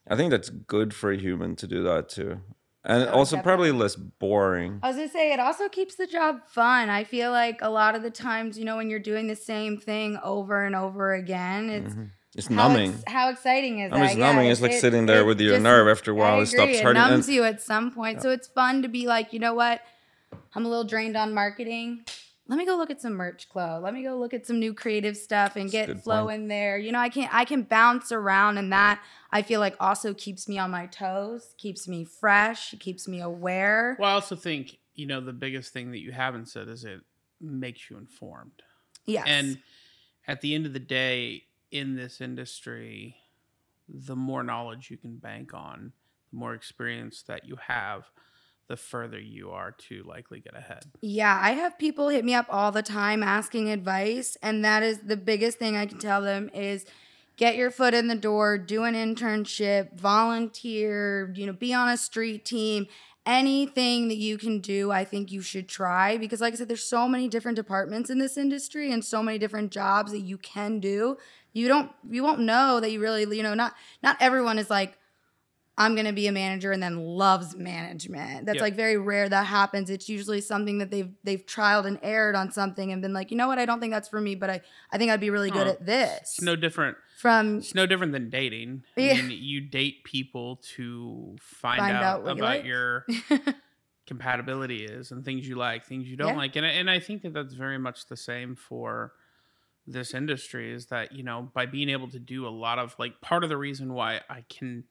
I think that's good for a human to do that too. And also definitely. Probably less boring. I was going to say, it also keeps the job fun. I feel like a lot of the times, when you're doing the same thing over and over again, it's numbing. How exciting is that? It's numbing. It's like sitting there with your nerve after a while. It stops hurting. It numbs you at some point. So it's fun to be like, you know what? I'm a little drained on marketing. Let me go look at some merch, Chloe. Let me go look at some new creative stuff and get flow in there. I can bounce around, and that I feel like also keeps me on my toes, keeps me fresh, keeps me aware. Well, I also think, the biggest thing that you haven't said is it makes you informed. Yes. And at the end of the day, in this industry, the more knowledge you can bank on, the more experience that you have, the further you are to likely get ahead. Yeah, I have people hit me up all the time asking advice, and that is the biggest thing I can tell them is get your foot in the door, do an internship, volunteer, be on a street team. Anything that you can do, I think you should try, because like I said, there's so many different departments in this industry and so many different jobs that you can do. You won't know that you really, not everyone is like, I'm going to be a manager and then loves management. That's like very rare that happens. It's usually something that they've trialed and erred on something and been like, you know what, I don't think that's for me, but I think I'd be really good at this. It's no different than dating. Yeah. I mean, you date people to find out what about your compatibility is and things you like, things you don't like. And I think that that's very much the same for this industry is that, by being able to do a lot of part of the reason why I can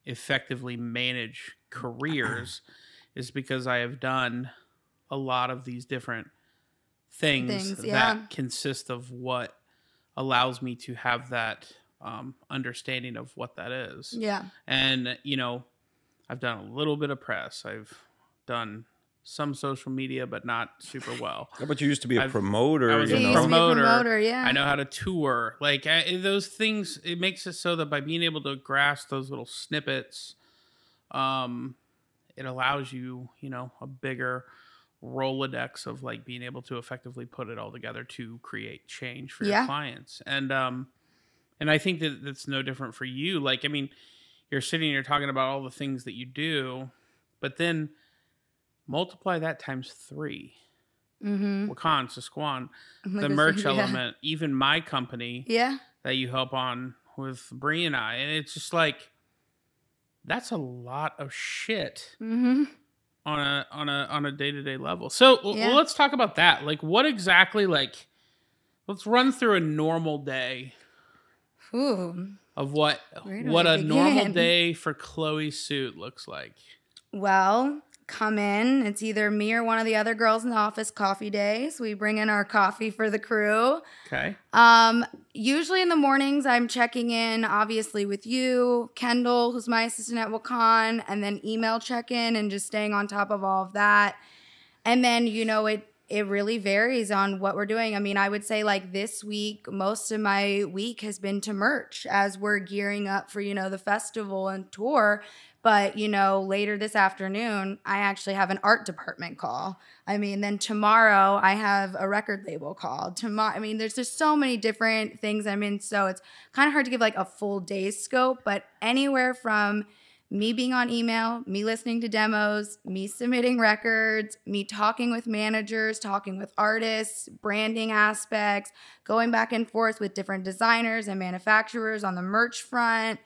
effectively manage careers is because I have done a lot of these different things that consist of what allows me to have that understanding of what that is. Yeah. And, I've done a little bit of press. I've done some social media, but not super well. Yeah, but you used to be a promoter. I was a promoter. Yeah. I know how to tour. Those things, it makes it so that by being able to grasp those little snippets, it allows you, a bigger Rolodex of being able to effectively put it all together to create change for your clients. And I think that that's no different for you. You're sitting here talking about all the things that you do, but then multiply that times 3. WAKAAN, Sasquan, the merch element, even my company that you help on with Bree and I. And it's just that's a lot of shit on a day-to-day level. So well, let's talk about that. What exactly, let's run through a normal day of what a normal day for Chloe Suit looks like. Well, come in. It's either me or one of the other girls in the office coffee day. So we bring in our coffee for the crew. Okay. Usually in the mornings, I'm checking in, obviously, with you, Kendall, who's my assistant at WAKAAN, and then email check-in and just staying on top of all of that. And then, it really varies on what we're doing. I mean, I would say like this week, most of my week has been to merch as we're gearing up for, the festival and tour. But, later this afternoon, I actually have an art department call. I mean, then tomorrow I have a record label call. Tomorrow, I mean, there's just so many different things I'm in. So it's kind of hard to give like a full day's scope, but anywhere from me being on email, me listening to demos, me submitting records, me talking with managers, talking with artists, branding aspects, going back and forth with different designers and manufacturers on the merch front,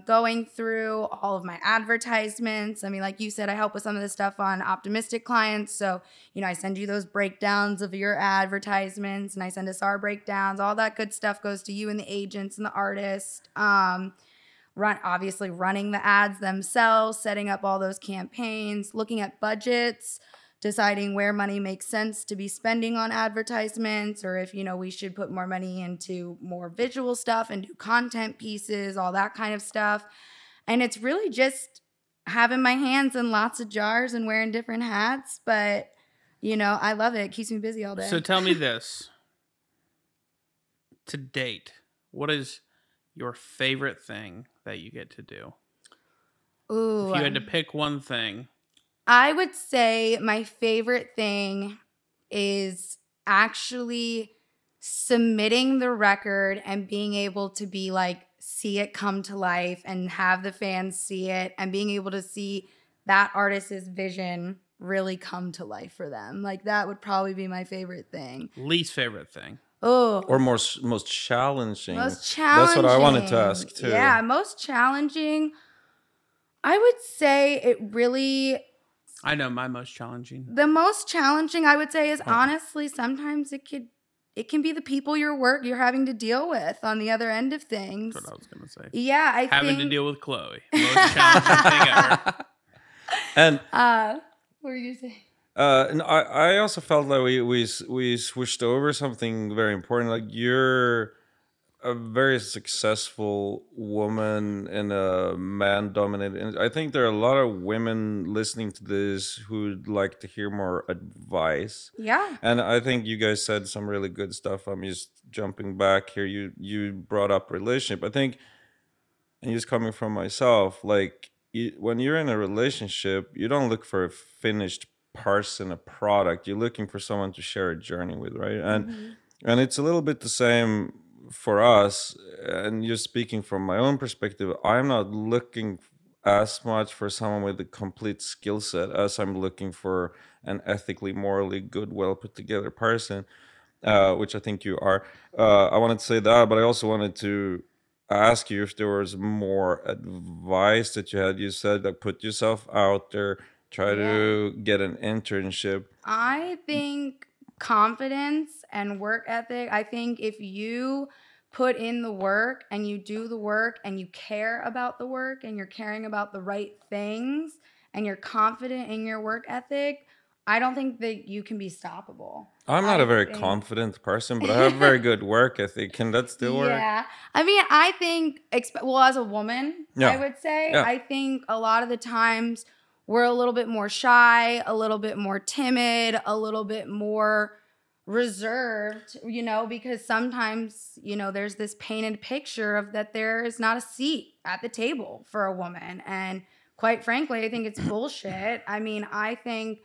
going through all of my advertisements. I mean, like you said, I help with some of the stuff on optimistic clients. So, I send you those breakdowns of your advertisements and I send us our breakdowns. All that good stuff goes to you and the agents and the artists. Obviously running the ads themselves, setting up all those campaigns, looking at budgets, deciding where money makes sense to be spending on advertisements, or if, we should put more money into more visual stuff and do content pieces, all that kind of stuff. And it's really just having my hands in lots of jars and wearing different hats. But, I love it. It keeps me busy all day. So tell me this. To date, what is your favorite thing that you get to do? Ooh, if you had to pick one thing. I would say my favorite thing is actually submitting the record and being able to be like, see it come to life and have the fans see it and being able to see that artist's vision really come to life for them. Like that would probably be my favorite thing. Least favorite thing. Oh, Or most challenging. Most challenging. That's what I wanted to ask too. Yeah, most challenging. I would say it really. I know my most challenging. The most challenging, I would say, is honestly sometimes it can be the people you're having to deal with on the other end of things. That's what I was gonna say. Yeah, having to deal with Chloe. Most challenging thing ever. And what were you saying? And I also felt like we switched over something very important. Like you're a very successful woman in a man-dominated. I think there are a lot of women listening to this who'd like to hear more advice. Yeah. And I think you guys said some really good stuff. I'm just jumping back here. You brought up relationship. I think, and just coming from myself, like when you're in a relationship, you don't look for a finished person, a product. You're looking for someone to share a journey with, right? And it's a little bit the same for us. And you're speaking from my own perspective. I'm not looking as much for someone with a complete skill set as I'm looking for an ethically, morally good, well put together person, which I think you are. I wanted to say that, but I also wanted to ask you if there was more advice that you had. You said that put yourself out there, try to get an internship. I think confidence and work ethic. I think if you put in the work and you do the work and you care about the work and you're caring about the right things and you're confident in your work ethic, I don't think that you can be stoppable. I'm not a very confident person, but I have very good work ethic. Can that still work? Yeah. I mean, I think, as a woman, I would say, I think a lot of the times we're a little bit more shy, a little bit more timid, a little bit more reserved, because sometimes, there's this painted picture of that there is not a seat at the table for a woman. And quite frankly, I think it's bullshit. I mean, I think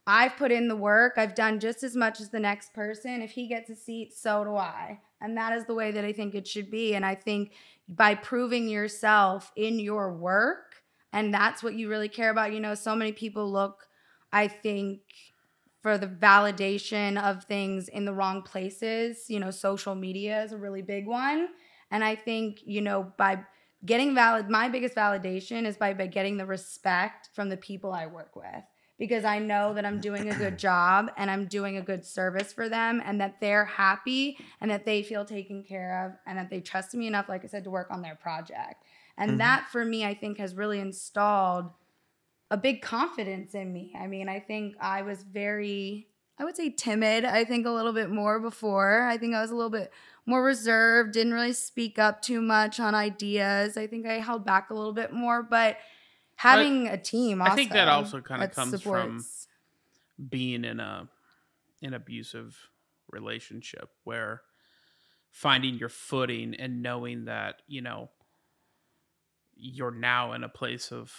I've put in the work. I've done just as much as the next person. If he gets a seat, so do I. And that is the way that I think it should be. And I think by proving yourself in your work, and that's what you really care about. So many people look, I think, for the validation of things in the wrong places. Social media is a really big one. And I think, by getting my biggest validation is by getting the respect from the people I work with. Because I know that I'm doing a good job and I'm doing a good service for them and that they're happy and that they feel taken care of and that they trust me enough, like I said, to work on their project. And that, for me, I think has really installed a big confidence in me. I mean, I think I was I would say timid, I think a little bit more before. I think I was a little bit more reserved, didn't really speak up too much on ideas. I think I held back a little bit more, but having a team also. I think that also kind of comes from being in a an abusive relationship, where finding your footing and knowing that, you know, you're now in a place of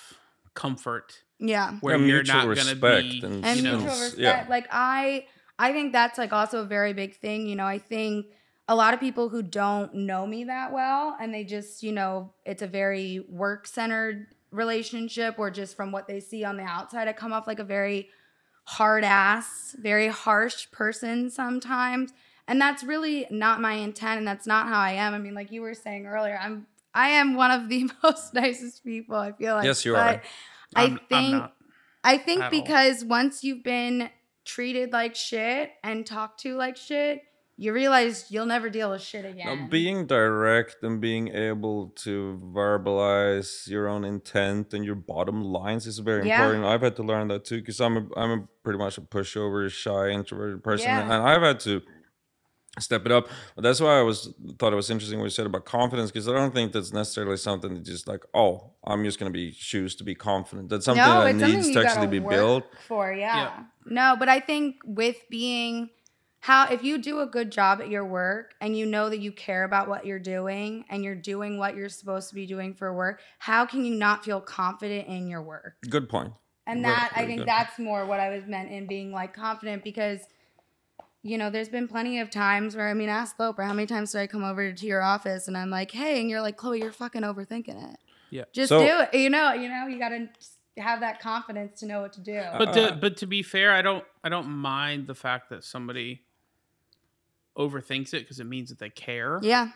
comfort Yeah. where Yeah, you're mutual not going to respect be, and, And you know, mutual and respect. yeah. Like I think that's like also a very big thing. You know, I think a lot of people who don't know me that well and they just, you know, it's a very work centered relationship, or just from what they see on the outside, I come off like a very hard ass, very harsh person sometimes. And that's really not my intent, and that's not how I am. I mean, like you were saying earlier, I am one of the most nicest people, I feel like. Yes, you but are. I I'm think not I think at all. because once you've been treated like shit and talked to like shit, you realize you'll never deal with shit Now, again. being direct and being able to verbalize your own intent and your bottom lines is very Yeah. important. I've had to learn that too, because I'm a pretty much a pushover, shy, introverted person, Yeah. and I've had to step it up. But that's why thought it was interesting what you said about confidence, because I don't think that's necessarily something that just like, oh, I'm just gonna choose to be confident. That's something No, that it's something needs you to gotta actually be work built. for. Yeah. Yep. No, but I think with being if you do a good job at your work and you know that you care about what you're doing and you're doing what you're supposed to be doing for work, how can you not feel confident in your work? Good point. And Very, that, I very think good. that's more what I was meant in being like confident, because you know, there's been plenty of times where, I mean, ask Loper, how many times do I come over to your office and I'm like, hey, and you're like, Chloe, you're fucking overthinking it. Yeah. Just So- do it. You know, you got to have that confidence to know what to do. But to be fair, I don't mind the fact that somebody overthinks it, because it means that they care. Yeah.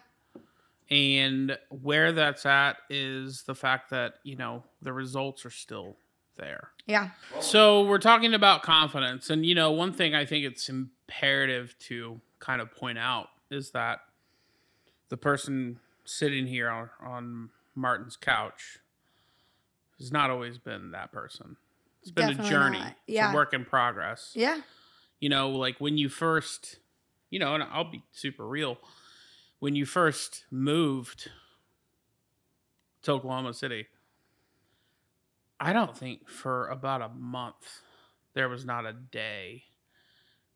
And where that's at is the fact that, you know, the results are still there. Yeah. So we're talking about confidence. And, you know, one thing I think it's imperative to kind of point out is that the person sitting here on Martin's couch has not always been that person. It's been Definitely a journey. not. It's Yeah. a work in progress. Yeah. You know, like when you first, you know, and I'll be super real, when you first moved to Oklahoma City, I don't think for about a month there was not a day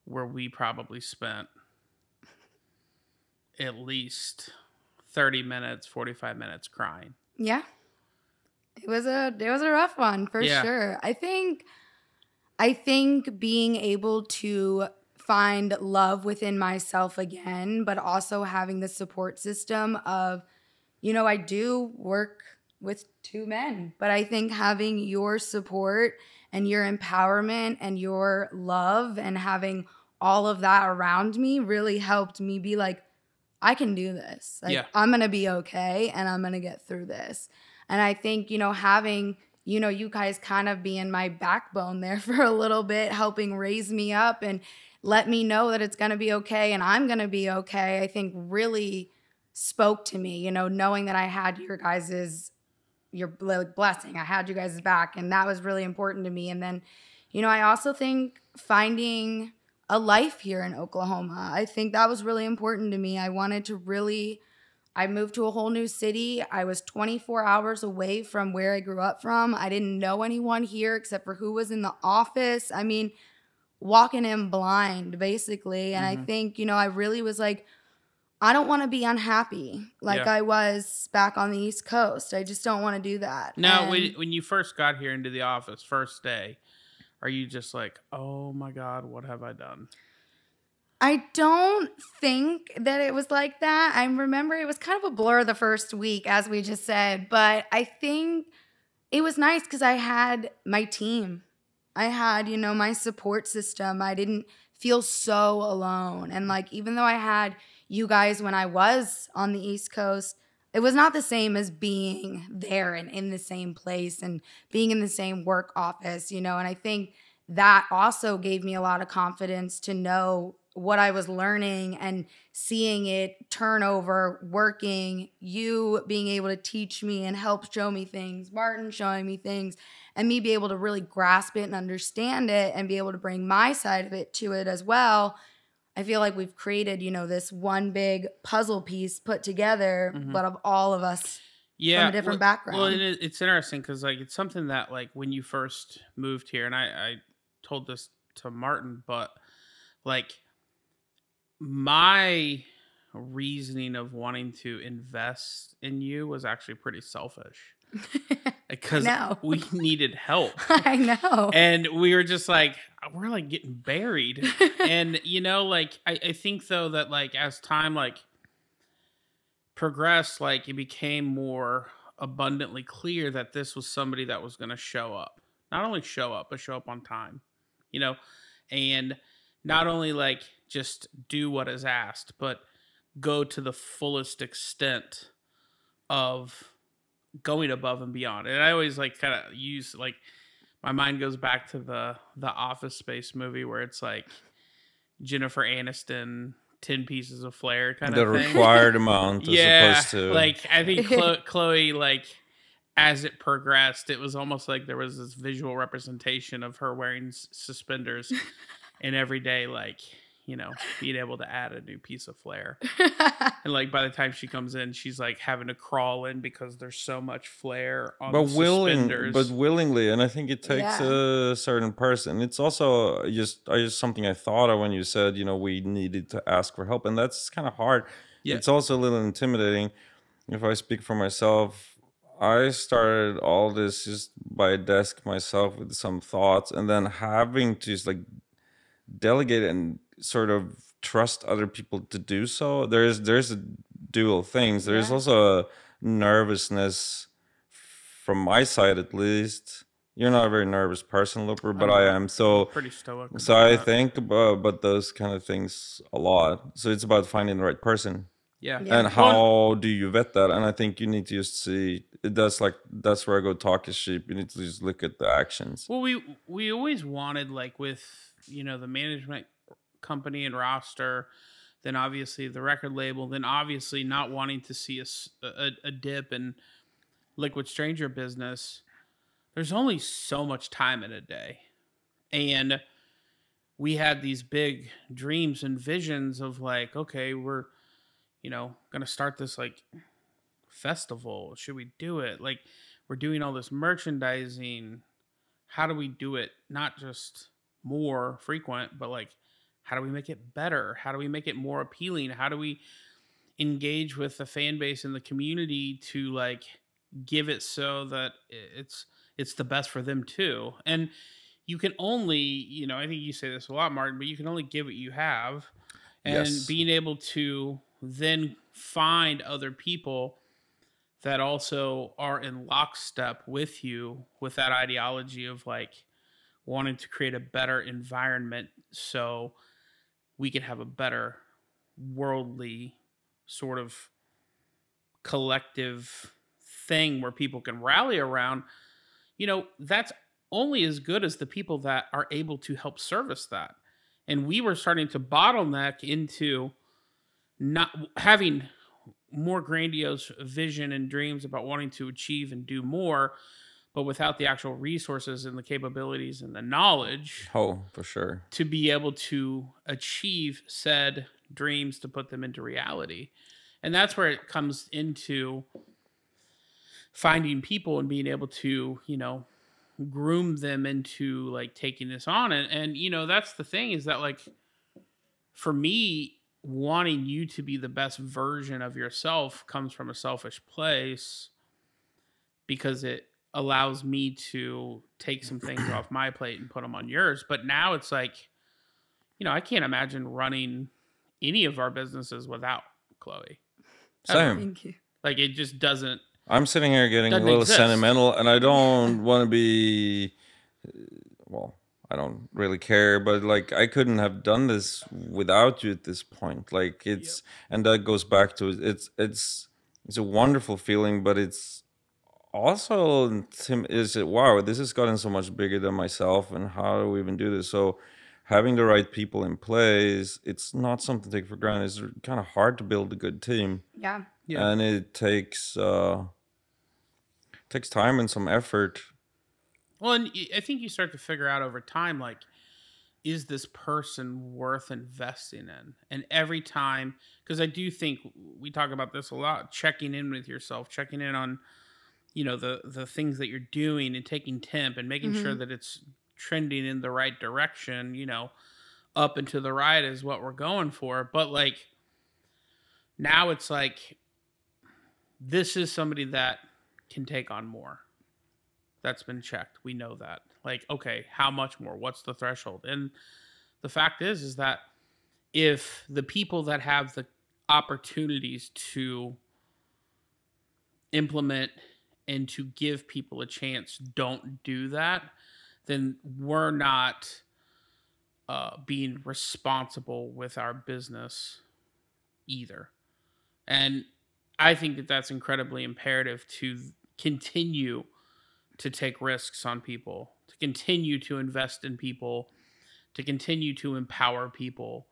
where we probably spent at least 30 minutes, 45 minutes crying. Yeah. It was a rough one for Yeah. sure. I think being able to find love within myself again, but also having the support system of, you know, I do work with two men, but I think having your support and your empowerment and your love and having all of that around me really helped me be like, I can do this. Like, Yeah. I'm going to be okay and I'm going to get through this. And I think, you know, having, you know, you guys kind of being my backbone there for a little bit, helping raise me up and let me know that it's going to be okay and I'm going to be okay, I think really spoke to me, you know, knowing that I had your blessing. I had you guys' back, and that was really important to me. And then, you know, I also think finding a life here in Oklahoma, I think that was really important to me. I moved to a whole new city. I was 24 hours away from where I grew up from. I didn't know anyone here except for who was in the office. I mean, walking in blind, basically. And I think, you know, I really was like, I don't want to be unhappy like Yeah. I was back on the East Coast. I just don't want to do that. Now, And when you first got here into the office, first day, are you just like, oh my God, what have I done? I don't think that it was like that. I remember it was kind of a blur the first week, as we just said, but I think it was nice because I had my team. I had, you know, my support system. I didn't feel so alone. And like, even though I had you guys when I was on the East Coast, it was not the same as being there and in the same place and being in the same work office, you know. And I think that also gave me a lot of confidence to know what I was learning and seeing it turn over, working, you being able to teach me and help show me things, Martin showing me things, and me be able to really grasp it and understand it and be able to bring my side of it to it as well. I feel like we've created, you know, this one big puzzle piece put together, but of all of us from a different background. Well, it's interesting because like it's something that like when you first moved here, and I told this to Martin, but like my reasoning of wanting to invest in you was actually pretty selfish because know. we needed help. I know. And we were just like, we're like getting buried. And, you know, like, I think though that like as time like progressed, like it became more abundantly clear that this was somebody that was going to show up. Not only show up, but show up on time, you know, and not only like just do what is asked, but go to the fullest extent of going above and beyond. And I always like kind of use like my mind goes back to the Office Space movie where it's like Jennifer Aniston 10 pieces of flair kind The of thing. required amount as Yeah, opposed to like I think Chloe like as it progressed, it was almost like there was this visual representation of her wearing suspenders and every day, like, you know, being able to add a new piece of flair. And like by the time she comes in, she's like having to crawl in because there's so much flair on the suspenders. willingly, and I think it takes Yeah. a certain person. It's also just something I thought of when you said, you know, we needed to ask for help, and that's kind of hard. Yeah. It's also a little intimidating. If I speak for myself, I started all this just by a desk myself with some thoughts, and then having to just like delegate and sort of trust other people to do so. There's a dual things. There's Yeah. also a nervousness from my side, at least. You're not a very nervous person, Looper, but I am. So pretty stoic. so I think about those kind of things a lot. So it's about finding the right person. Yeah. Yeah. And how do you vet that? And I think you need to just see it. That's where I go talk as sheep. You need to just look at the actions. Well, we always wanted like with, you know, the management company and roster, then obviously the record label, then obviously not wanting to see a dip in Liquid Stranger business. There's only so much time in a day. And we had these big dreams and visions of like, okay, we're, you know, going to start this like festival. Should we do it? Like we're doing all this merchandising. How do we do it? Not just more frequent, but like, how do we make it better? How do we make it more appealing? How do we engage with the fan base and the community to like give it so that it's the best for them too? And you can only, you know, I think you say this a lot, Martin, but you can only give what you have. And Yes. being able to then find other people that also are in lockstep with you with that ideology of like wanting to create a better environment so we can have a better worldly sort of collective thing where people can rally around, you know, that's only as good as the people that are able to help service that. And we were starting to bottleneck into not having more grandiose vision and dreams about wanting to achieve and do more, but without the actual resources and the capabilities and the knowledge Oh, for sure. to be able to achieve said dreams to put them into reality. And that's where it comes into finding people and being able to, you know, groom them into like taking this on. And you know, that's the thing is that like for me, wanting you to be the best version of yourself comes from a selfish place because it allows me to take some things off my plate and put them on yours. But now it's like, you know, I can't imagine running any of our businesses without Chloe. Same. Thank you. Like it just doesn't. I'm sitting here getting a Doesn't little exist. sentimental, and I don't want to be. Well, I don't really care, but like I couldn't have done this without you at this point. Like it's, and that goes back to it's a wonderful feeling, but it's also is it wow, this has gotten so much bigger than myself, and how do we even do this? So having the right people in place, it's not something to take for granted. It's kind of hard to build a good team. Yeah. Yeah. And it takes time and some effort. Well, and I think you start to figure out over time, like, is this person worth investing in? And every time, because I do think we talk about this a lot, checking in with yourself, checking in on, you know, the things that you're doing and taking temp and making sure that it's trending in the right direction, you know, up and to the right is what we're going for. But like now it's like this is somebody that can take on more. That's been checked. We know that. Like, okay, how much more? What's the threshold? And the fact is that if the people that have the opportunities to implement and to give people a chance don't do that, then we're not being responsible with our business either. And I think that that's incredibly imperative to continue to take risks on people, to continue to invest in people, to continue to empower people.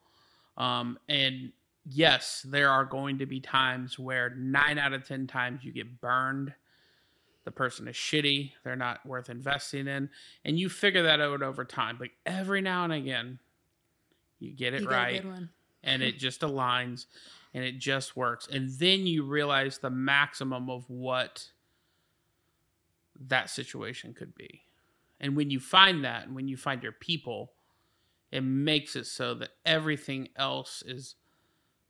And yes, there are going to be times where 9 out of 10 times you get burned. The person is shitty. They're not worth investing in. And you figure that out over time. But every now and again, you get it right. A good one. And it just aligns and it just works. And then you realize the maximum of what that situation could be. And when you find that, and when you find your people, it makes it so that everything else is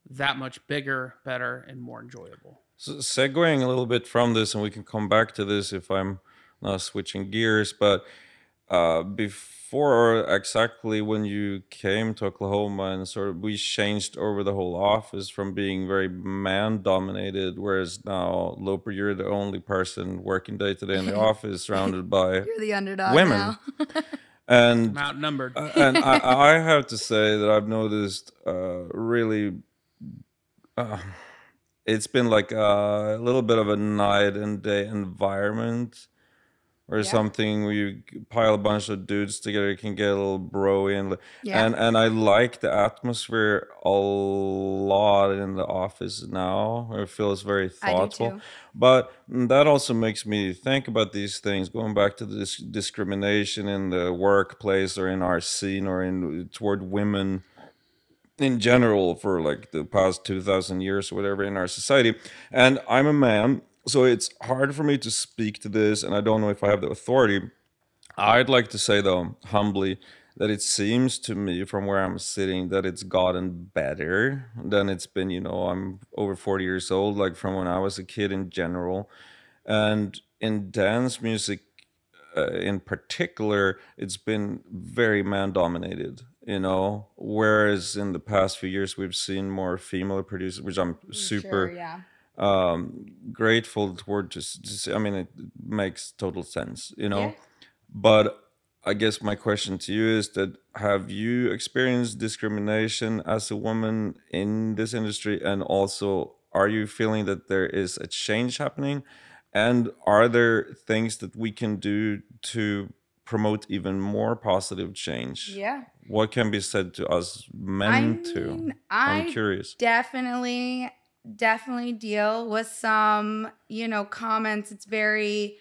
that much bigger, better, and more enjoyable. So segueing a little bit from this, and we can come back to this if I'm not switching gears, but before exactly when you came to Oklahoma and sort of we changed over the whole office from being very man dominated, whereas now Loper, you're the only person working day to day in the office surrounded by You're the underdog women. now. And I'm outnumbered. and I have to say that I've noticed really it's been like a little bit of a night and day environment or something where you pile a bunch of dudes together, it can get a little bro in. And I like the atmosphere a lot in the office now. It feels very thoughtful. I do too. But that also makes me think about these things, going back to this discrimination in the workplace or in our scene or in toward women in general for like the past 2,000 years or whatever in our society. And I'm a man, so it's hard for me to speak to this, and I don't know if I have the authority. I'd like to say, though, humbly, that it seems to me from where I'm sitting that it's gotten better than it's been. I'm over 40 years old, like from when I was a kid in general. And in dance music in particular, it's been very man dominated. Whereas in the past few years we've seen more female producers, which I'm super grateful toward. I mean, it makes total sense, But I guess my question to you is that have you experienced discrimination as a woman in this industry, and also are you feeling that there is a change happening, and are there things that we can do to promote even more positive change? Yeah. What can be said to us men too? I'm curious. Definitely deal with some, comments. It's very,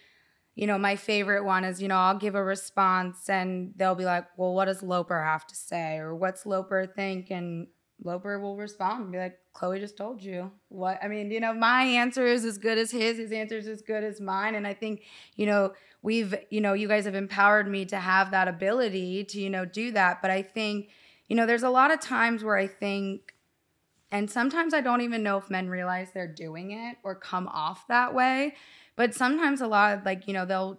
my favorite one is, I'll give a response and they'll be like, well, what does Loper have to say? Or what's Loper think? And Loper will respond and be like, Chloe just told you. What? I mean, my answer is as good as his answer is as good as mine. And I think, we've, you guys have empowered me to have that ability to, do that. But I think, there's a lot of times where I think, and sometimes I don't even know if men realize they're doing it or come off that way. But sometimes a lot of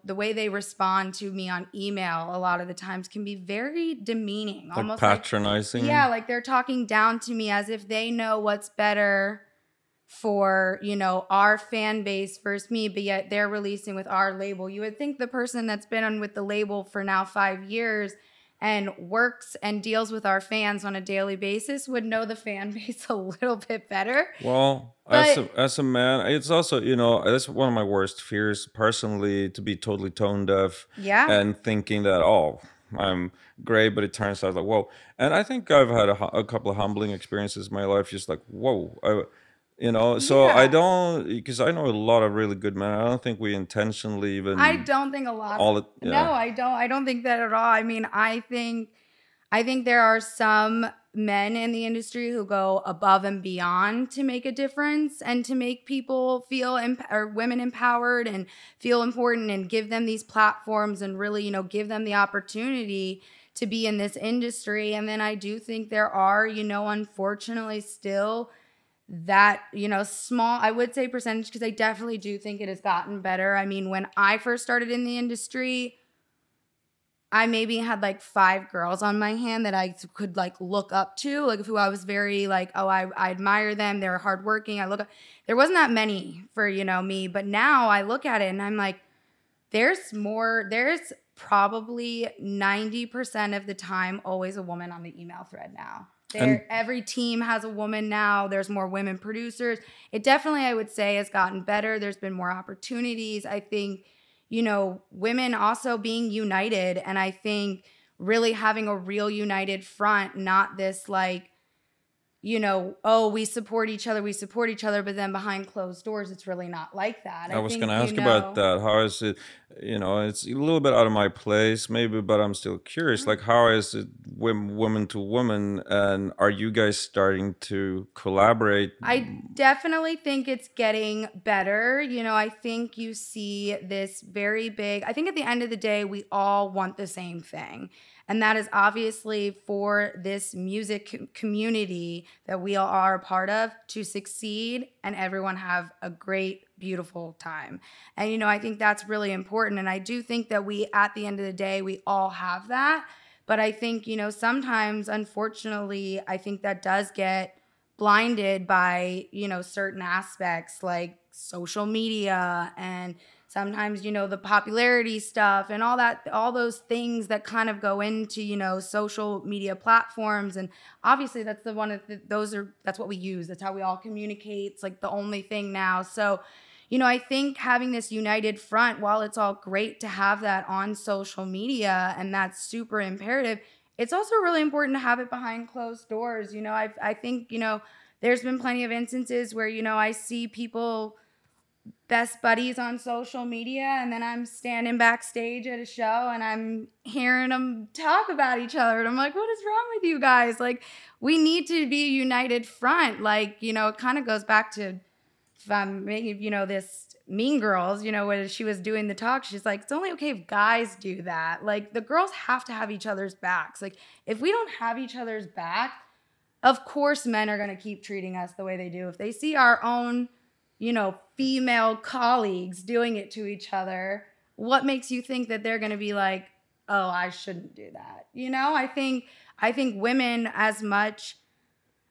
the way they respond to me on email a lot of the times can be very demeaning, like almost patronizing. Like they're talking down to me as if they know what's better for, our fan base versus me, but yet they're releasing with our label. You would think the person that's been on with the label for now 5 years and works and deals with our fans on a daily basis would know the fan base a little bit better. Well, as a man, it's also, that's one of my worst fears personally, to be totally tone deaf. Yeah. And thinking that, I'm great, but it turns out like, whoa. And I think I've had a couple of humbling experiences in my life, just like, whoa. So I don't, because I know a lot of really good men. I don't think we intentionally even. I don't think a lot. No, I don't. I don't think that at all. I mean, I think there are some men in the industry who go above and beyond to make a difference and to make people feel or women empowered and feel important and give them these platforms and really, give them the opportunity to be in this industry. And then I do think there are, unfortunately still that, small, I would say percentage, because I definitely do think it has gotten better. I mean, when I first started in the industry, I maybe had like 5 girls on my hand that I could like look up to, like who I was very like, oh, I admire them. They're hardworking. There wasn't that many for, me, but now I look at it and I'm like, there's probably 90% of the time always a woman on the email thread now. Every team has a woman now. There's more women producers. It definitely, I would say, has gotten better. There's been more opportunities. I think, women also being united, and I think really having a real united front, not this like, oh, we support each other, but then behind closed doors, it's really not like that. I was going to ask about that. How is it, it's a little bit out of my place maybe, but I'm still curious. Like, how is it woman to woman? And are you guys starting to collaborate? I definitely think it's getting better. I think you see this very big, I think at the end of the day, we all want the same thing. And that is obviously for this music community that we all are a part of to succeed and everyone have a great, beautiful time. And, I think that's really important. And I do think that we, at the end of the day, we all have that. But I think, sometimes, unfortunately, I think that does get blinded by, certain aspects like social media and sometimes, the popularity stuff and all those things that kind of go into, social media platforms. And obviously that's that's what we use. That's how we all communicate. It's like the only thing now. So, I think having this united front, while it's all great to have that on social media and that's super imperative, it's also really important to have it behind closed doors. I think, there's been plenty of instances where, I see people best buddies on social media and then I'm standing backstage at a show and I'm hearing them talk about each other and I'm like, what is wrong with you guys? Like, we need to be a united front. Like, it kind of goes back to if I'm making, this Mean Girls, when she was doing the talk, she's like, it's only okay if guys do that. Like, the girls have to have each other's backs. Like, if we don't have each other's back, of course men are going to keep treating us the way they do. If they see our own, female colleagues doing it to each other, what makes you think that they're going to be like, oh, I shouldn't do that? I think women as much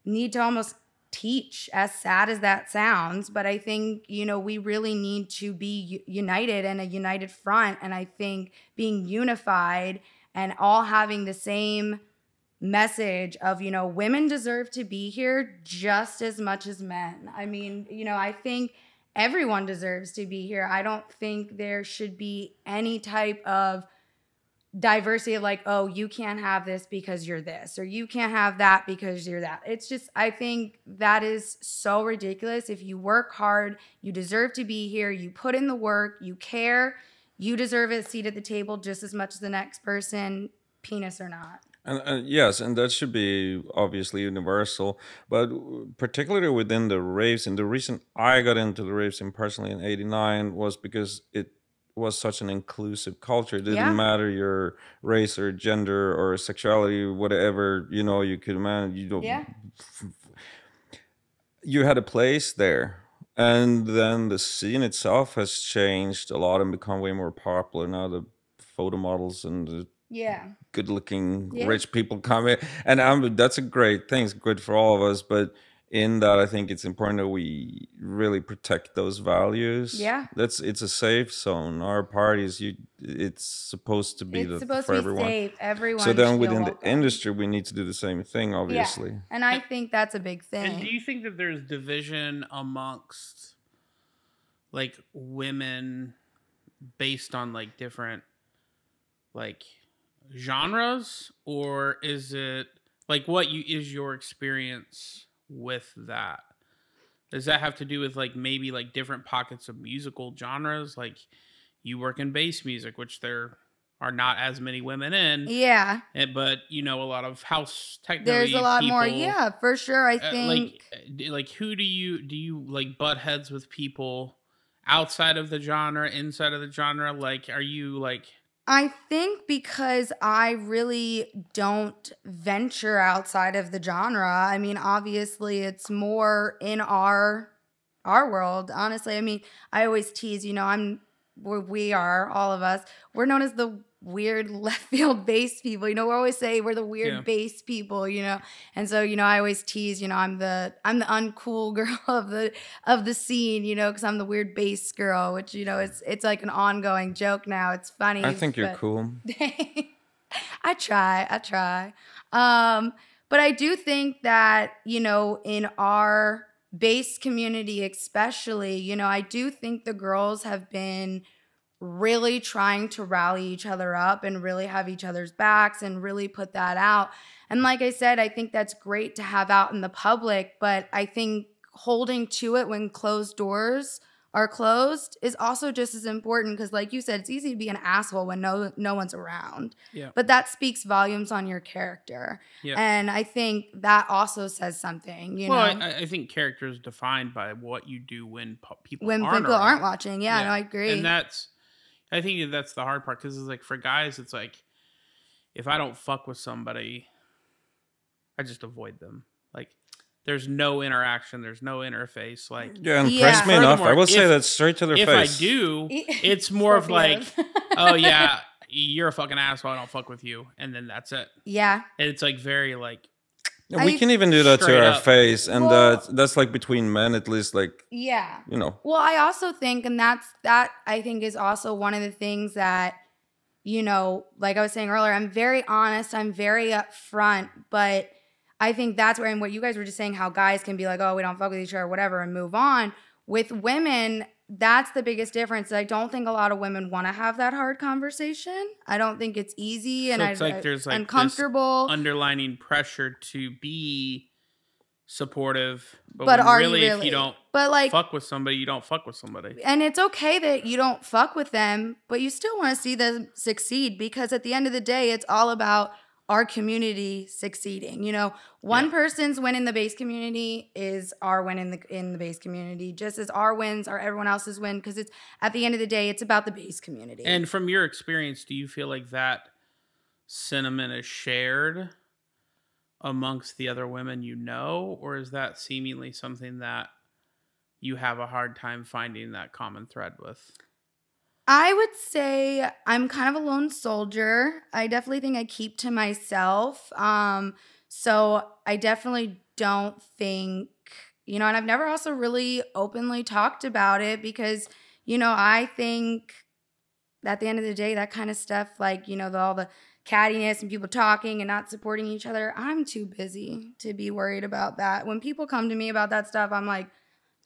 need to almost teach, as sad as that sounds, but I think, we really need to be united and a united front. And I think being unified and all having the same message of, women deserve to be here just as much as men. I mean, I think everyone deserves to be here. I don't think there should be any type of diversity of like, oh, you can't have this because you're this, or you can't have that because you're that. It's just, I think that is so ridiculous. If you work hard, you deserve to be here. You put in the work, you care, you deserve a seat at the table just as much as the next person, penis or not. And yes, and that should be obviously universal, but particularly within the raves. And the reason I got into the raves and personally in '89 was because it was such an inclusive culture. It didn't matter your race or gender or sexuality, whatever you could imagine. You had a place there. And then the scene itself has changed a lot and become way more popular now. The photo models and the good-looking rich people come in, and that's a great thing. It's good for all of us, but in that, I think it's important that we really protect those values. It's a safe zone. Our parties, it's supposed to be for everyone. Safe. Everyone. So then, within the industry, we need to do the same thing, obviously. And I think that's a big thing. And do you think that there's division amongst like women based on like different like genres, or is it like is your experience with that? Does that have to do with like maybe like different pockets of musical genres? Like you work in bass music, which there are not as many women in. But a lot of house techno. There's a lot more. Yeah, for sure. I think like who do you like butt heads with people outside of the genre, inside of the genre? Like, are you like? I think because I really don't venture outside of the genre. I mean, obviously it's more in our world, honestly. I mean, I always tease, we are, all of us, we're known as the weird left field bass people. We always say we're the weird bass people, And so, I always tease, I'm the uncool girl of the scene, because I'm the weird bass girl, which, it's like an ongoing joke now. It's funny. I think you're cool. I try. But I do think that, in our bass community especially, I do think the girls have been really trying to rally each other up and really have each other's backs and really put that out. And like I said, I think that's great to have out in the public, but I think holding to it when closed doors are closed is also just as important, because like you said, it's easy to be an asshole when no one's around. Yeah. But that speaks volumes on your character. Yeah. And I think that also says something, you know. I think character is defined by what you do when people aren't watching. Yeah, no, I agree. And I think that's the hard part, because it's like, for guys, it's like, if I don't fuck with somebody, I just avoid them. Like, there's no interaction. There's no interface. Like, impress me enough. I will say that straight to their face. If I do, it's more of like, oh yeah, you're a fucking asshole. I don't fuck with you, and then that's it. Yeah, and it's like very like. We can even do that to our face, and that's like between men, at least. Like, yeah, Well, I also think, and that I think is also one of the things that, like I was saying earlier, I'm very honest. I'm very upfront, but I think that's where, and what you guys were just saying, how guys can be like, oh, we don't fuck with each other, whatever, and move on. With women, that's the biggest difference. I don't think a lot of women want to have that hard conversation. I don't think it's easy, and it's like there's like uncomfortable, underlining pressure to be supportive. But are you really? If you don't fuck with somebody, you don't fuck with somebody. And it's okay that you don't fuck with them, but you still want to see them succeed, because at the end of the day, it's all about our community succeeding. One person's win in the bass community is our win in the bass community, just as our wins are everyone else's win, because it's, at the end of the day, it's about the bass community. And from your experience, do you feel like that sentiment is shared amongst the other women or is that seemingly something that you have a hard time finding that common thread with? I would say I'm kind of a lone soldier. I definitely think I keep to myself. So I definitely don't think, and I've never also really openly talked about it, because, I think at the end of the day, that kind of stuff, like, all the cattiness and people talking and not supporting each other, I'm too busy to be worried about that. When people come to me about that stuff, I'm like,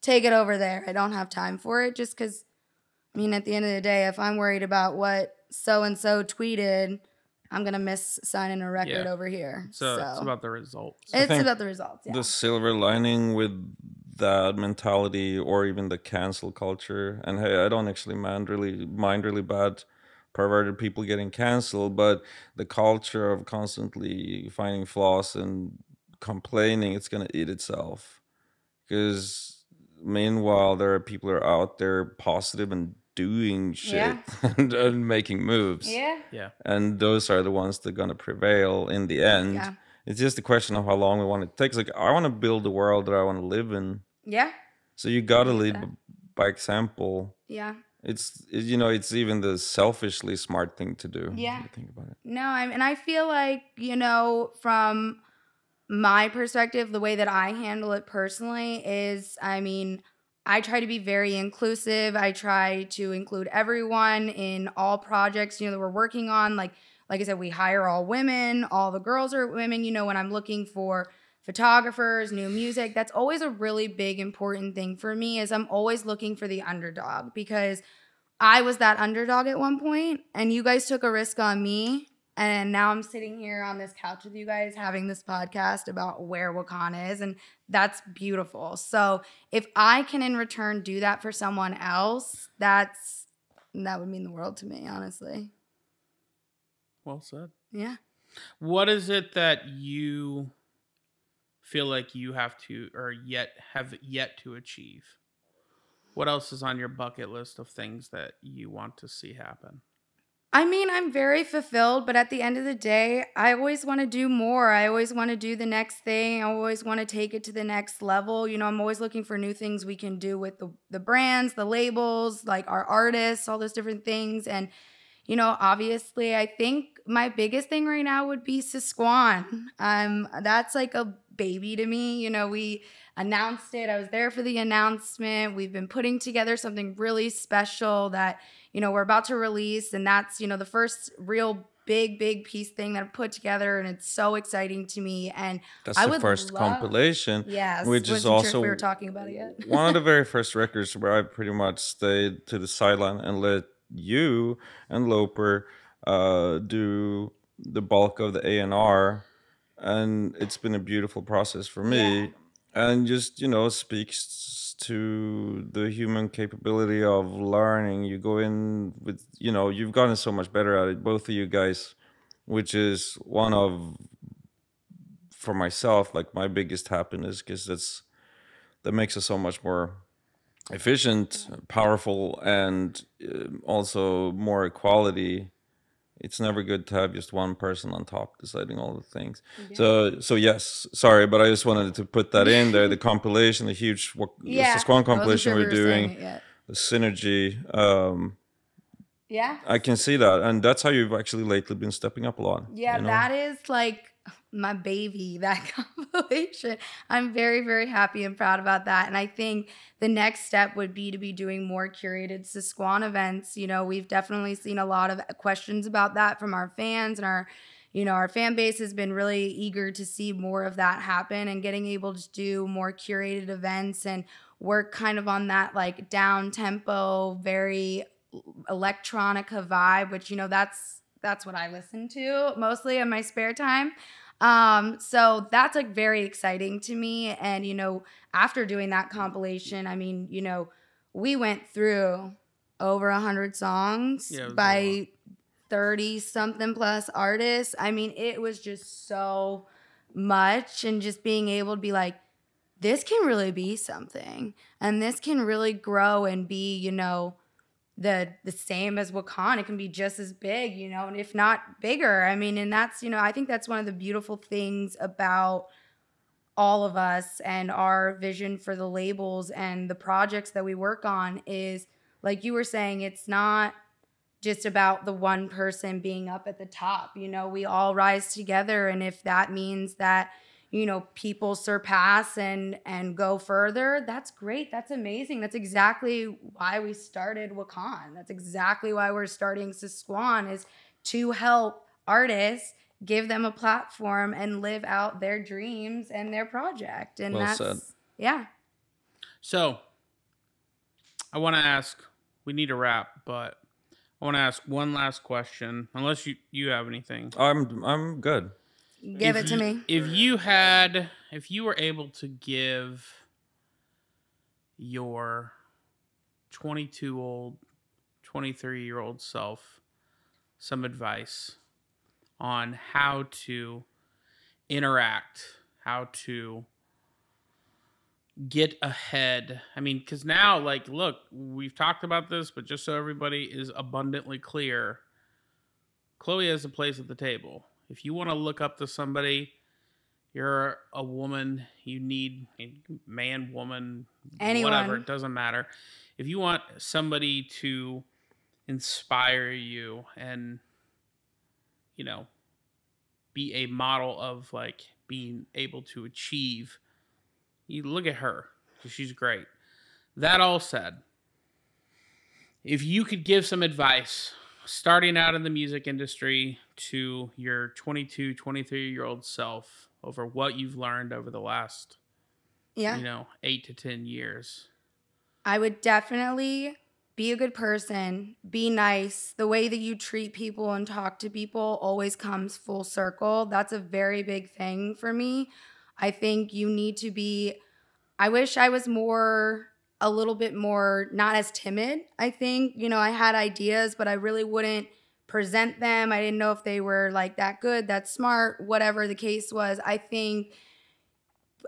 take it over there. I don't have time for it, just because, at the end of the day, if I'm worried about what so-and-so tweeted, I'm going to miss signing a record over here. So it's about the results. It's about the results, yeah. The silver lining with that mentality, or even the cancel culture, and hey, I don't actually mind really bad perverted people getting canceled, but the culture of constantly finding flaws and complaining, it's going to eat itself. Because meanwhile, there are people who are out there positive and doing shit and making moves. Yeah. And those are the ones that are going to prevail in the end. Yeah. It's just a question of how long we want it to take. It's like, I want to build the world that I want to live in. Yeah. So you got to lead by example. Yeah. It's even the selfishly smart thing to do. Yeah. Think about it. No, and I feel like, from my perspective, the way that I handle it personally is, I try to be very inclusive. I try to include everyone in all projects, that we're working on. Like I said, we hire all women. All the girls are women. When I'm looking for photographers, new music, that's always a really big, important thing for me, is I'm always looking for the underdog, because I was that underdog at one point, and you guys took a risk on me. And now I'm sitting here on this couch with you guys having this podcast about where WAKAAN is, and that's beautiful. So if I can in return do that for someone else, that would mean the world to me, honestly. Well said. Yeah. What is it that you feel like you have yet to achieve? What else is on your bucket list of things that you want to see happen? I mean, I'm very fulfilled, but at the end of the day, I always want to do more. I always want to do the next thing. I always want to take it to the next level. You know, I'm always looking for new things we can do with the brands, the labels, like our artists, all those different things. And, you know, obviously, I think my biggest thing right now would be Sisquan. That's like a baby to me. You know, we announced it. I was there for the announcement. We've been putting together something really special that, you know, we're about to release. And that's, you know, the first real big piece thing that I put together. And it's so exciting to me. And That's I the would first love, compilation, yes, which is wasn't sure if we were also talking about it yet. one of the very first records where I pretty much stayed to the sideline and let you and Loper do the bulk of the A&R, and it's been a beautiful process for Yeah. me, and just speaks to the human capability of learning. You go in with you've gotten so much better at it, both of you guys, which is one of, for myself, like my biggest happiness, because that makes us so much more efficient, powerful, and also more equality. It's never good to have just one person on top deciding all the things. Yeah. So yes, sorry, but I just wanted to put that in there. The compilation, the huge Yeah. Sasquan I wasn't compilation sure if we're we were saying doing, it yet. the synergy. Yeah. I can see that, and that's how you've actually lately been stepping up a lot. Yeah, you know? that is like my baby, that compilation. I'm very happy and proud about that. And I think the next step would be to be doing more curated Sisquan events. You know, we've definitely seen a lot of questions about that from our fans, and our fan base has been really eager to see more of that happen, and getting able to do more curated events and work kind of on that like down tempo, very electronica vibe, which, you know, that's what I listen to mostly in my spare time. So that's like very exciting to me. And, you know, after doing that compilation, I mean, you know, we went through over 100 songs Yeah, it was a lot. by 30 something plus artists. I mean, it was just so much, and just being able to be like, this can really be something, and this can really grow and be, you know, the same as WAKAAN. It can be just as big, you know, and if not bigger. I mean, and that's, you know, I think that's one of the beautiful things about all of us and our vision for the labels and the projects that we work on is, like you were saying, it's not just about the one person being up at the top. You know, we all rise together, and if that means that, you know, people surpass and go further, that's great. That's amazing. That's exactly why we started WAKAAN. That's exactly why we're starting Sisquan, is to help artists, give them a platform and live out their dreams and their project. And Well that's said. yeah. So I want to ask, we need to wrap, but I want to ask one last question, unless you have anything. I'm good. Give it to me. If you were able to give your 23-year-old self some advice on how to interact, how to get ahead. I mean, because now, like, look, we've talked about this, but just so everybody is abundantly clear, Chloe has a place at the table. If you want to look up to somebody, you're a woman, you need a man, woman, Anyone. whatever, it doesn't matter. If you want somebody to inspire you and, you know, be a model of like being able to achieve, you look at her, because she's great. That all said, if you could give some advice starting out in the music industry to your 22, 23-year-old self over what you've learned over the last, Yeah. 8 to 10 years. I would definitely be a good person, be nice. The way that you treat people and talk to people always comes full circle. That's a very big thing for me. I think you need to be, I wish I was a little bit more, not as timid. I think, you know, I had ideas, but I really wouldn't present them. I didn't know if they were like that good, that smart, whatever the case was. I think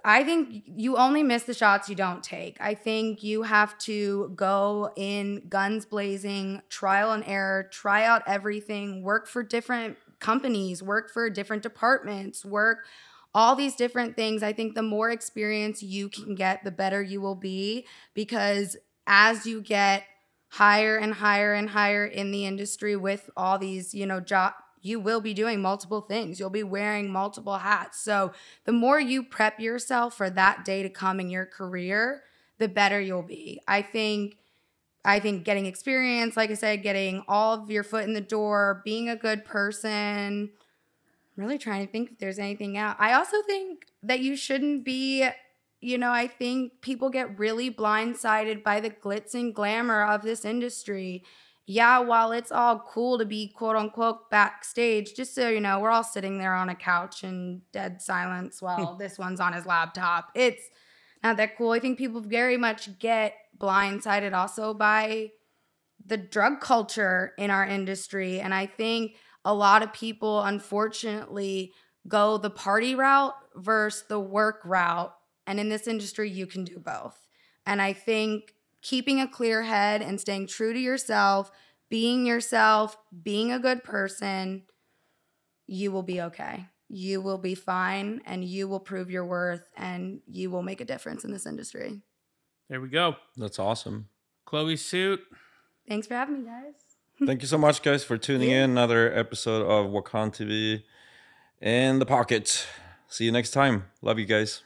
I think you only miss the shots you don't take. I think you have to go in guns blazing, trial and error, try out everything, work for different companies, work for different departments, work all these different things. I think the more experience you can get, the better you will be, because as you get higher and higher and higher in the industry with all these, jobs, you will be doing multiple things. You'll be wearing multiple hats. So the more you prep yourself for that day to come in your career, the better you'll be. I think getting experience, like I said, getting all of your foot in the door, being a good person. I'm really trying to think if there's anything else. I also think that you shouldn't be, I think people get really blindsided by the glitz and glamour of this industry. Yeah, while it's all cool to be quote unquote backstage, just so you know, we're all sitting there on a couch in dead silence while this one's on his laptop. It's not that cool. I think people very much get blindsided also by the drug culture in our industry. And I think a lot of people, unfortunately, go the party route versus the work route. And in this industry, you can do both. And I think keeping a clear head and staying true to yourself, being a good person, you will be okay. You will be fine, and you will prove your worth, and you will make a difference in this industry. There we go. That's awesome. Chloe Suit. Thanks for having me, guys. Thank you so much, guys, for tuning in. Another episode of WAKAAN TV in the pocket. See you next time. Love you guys.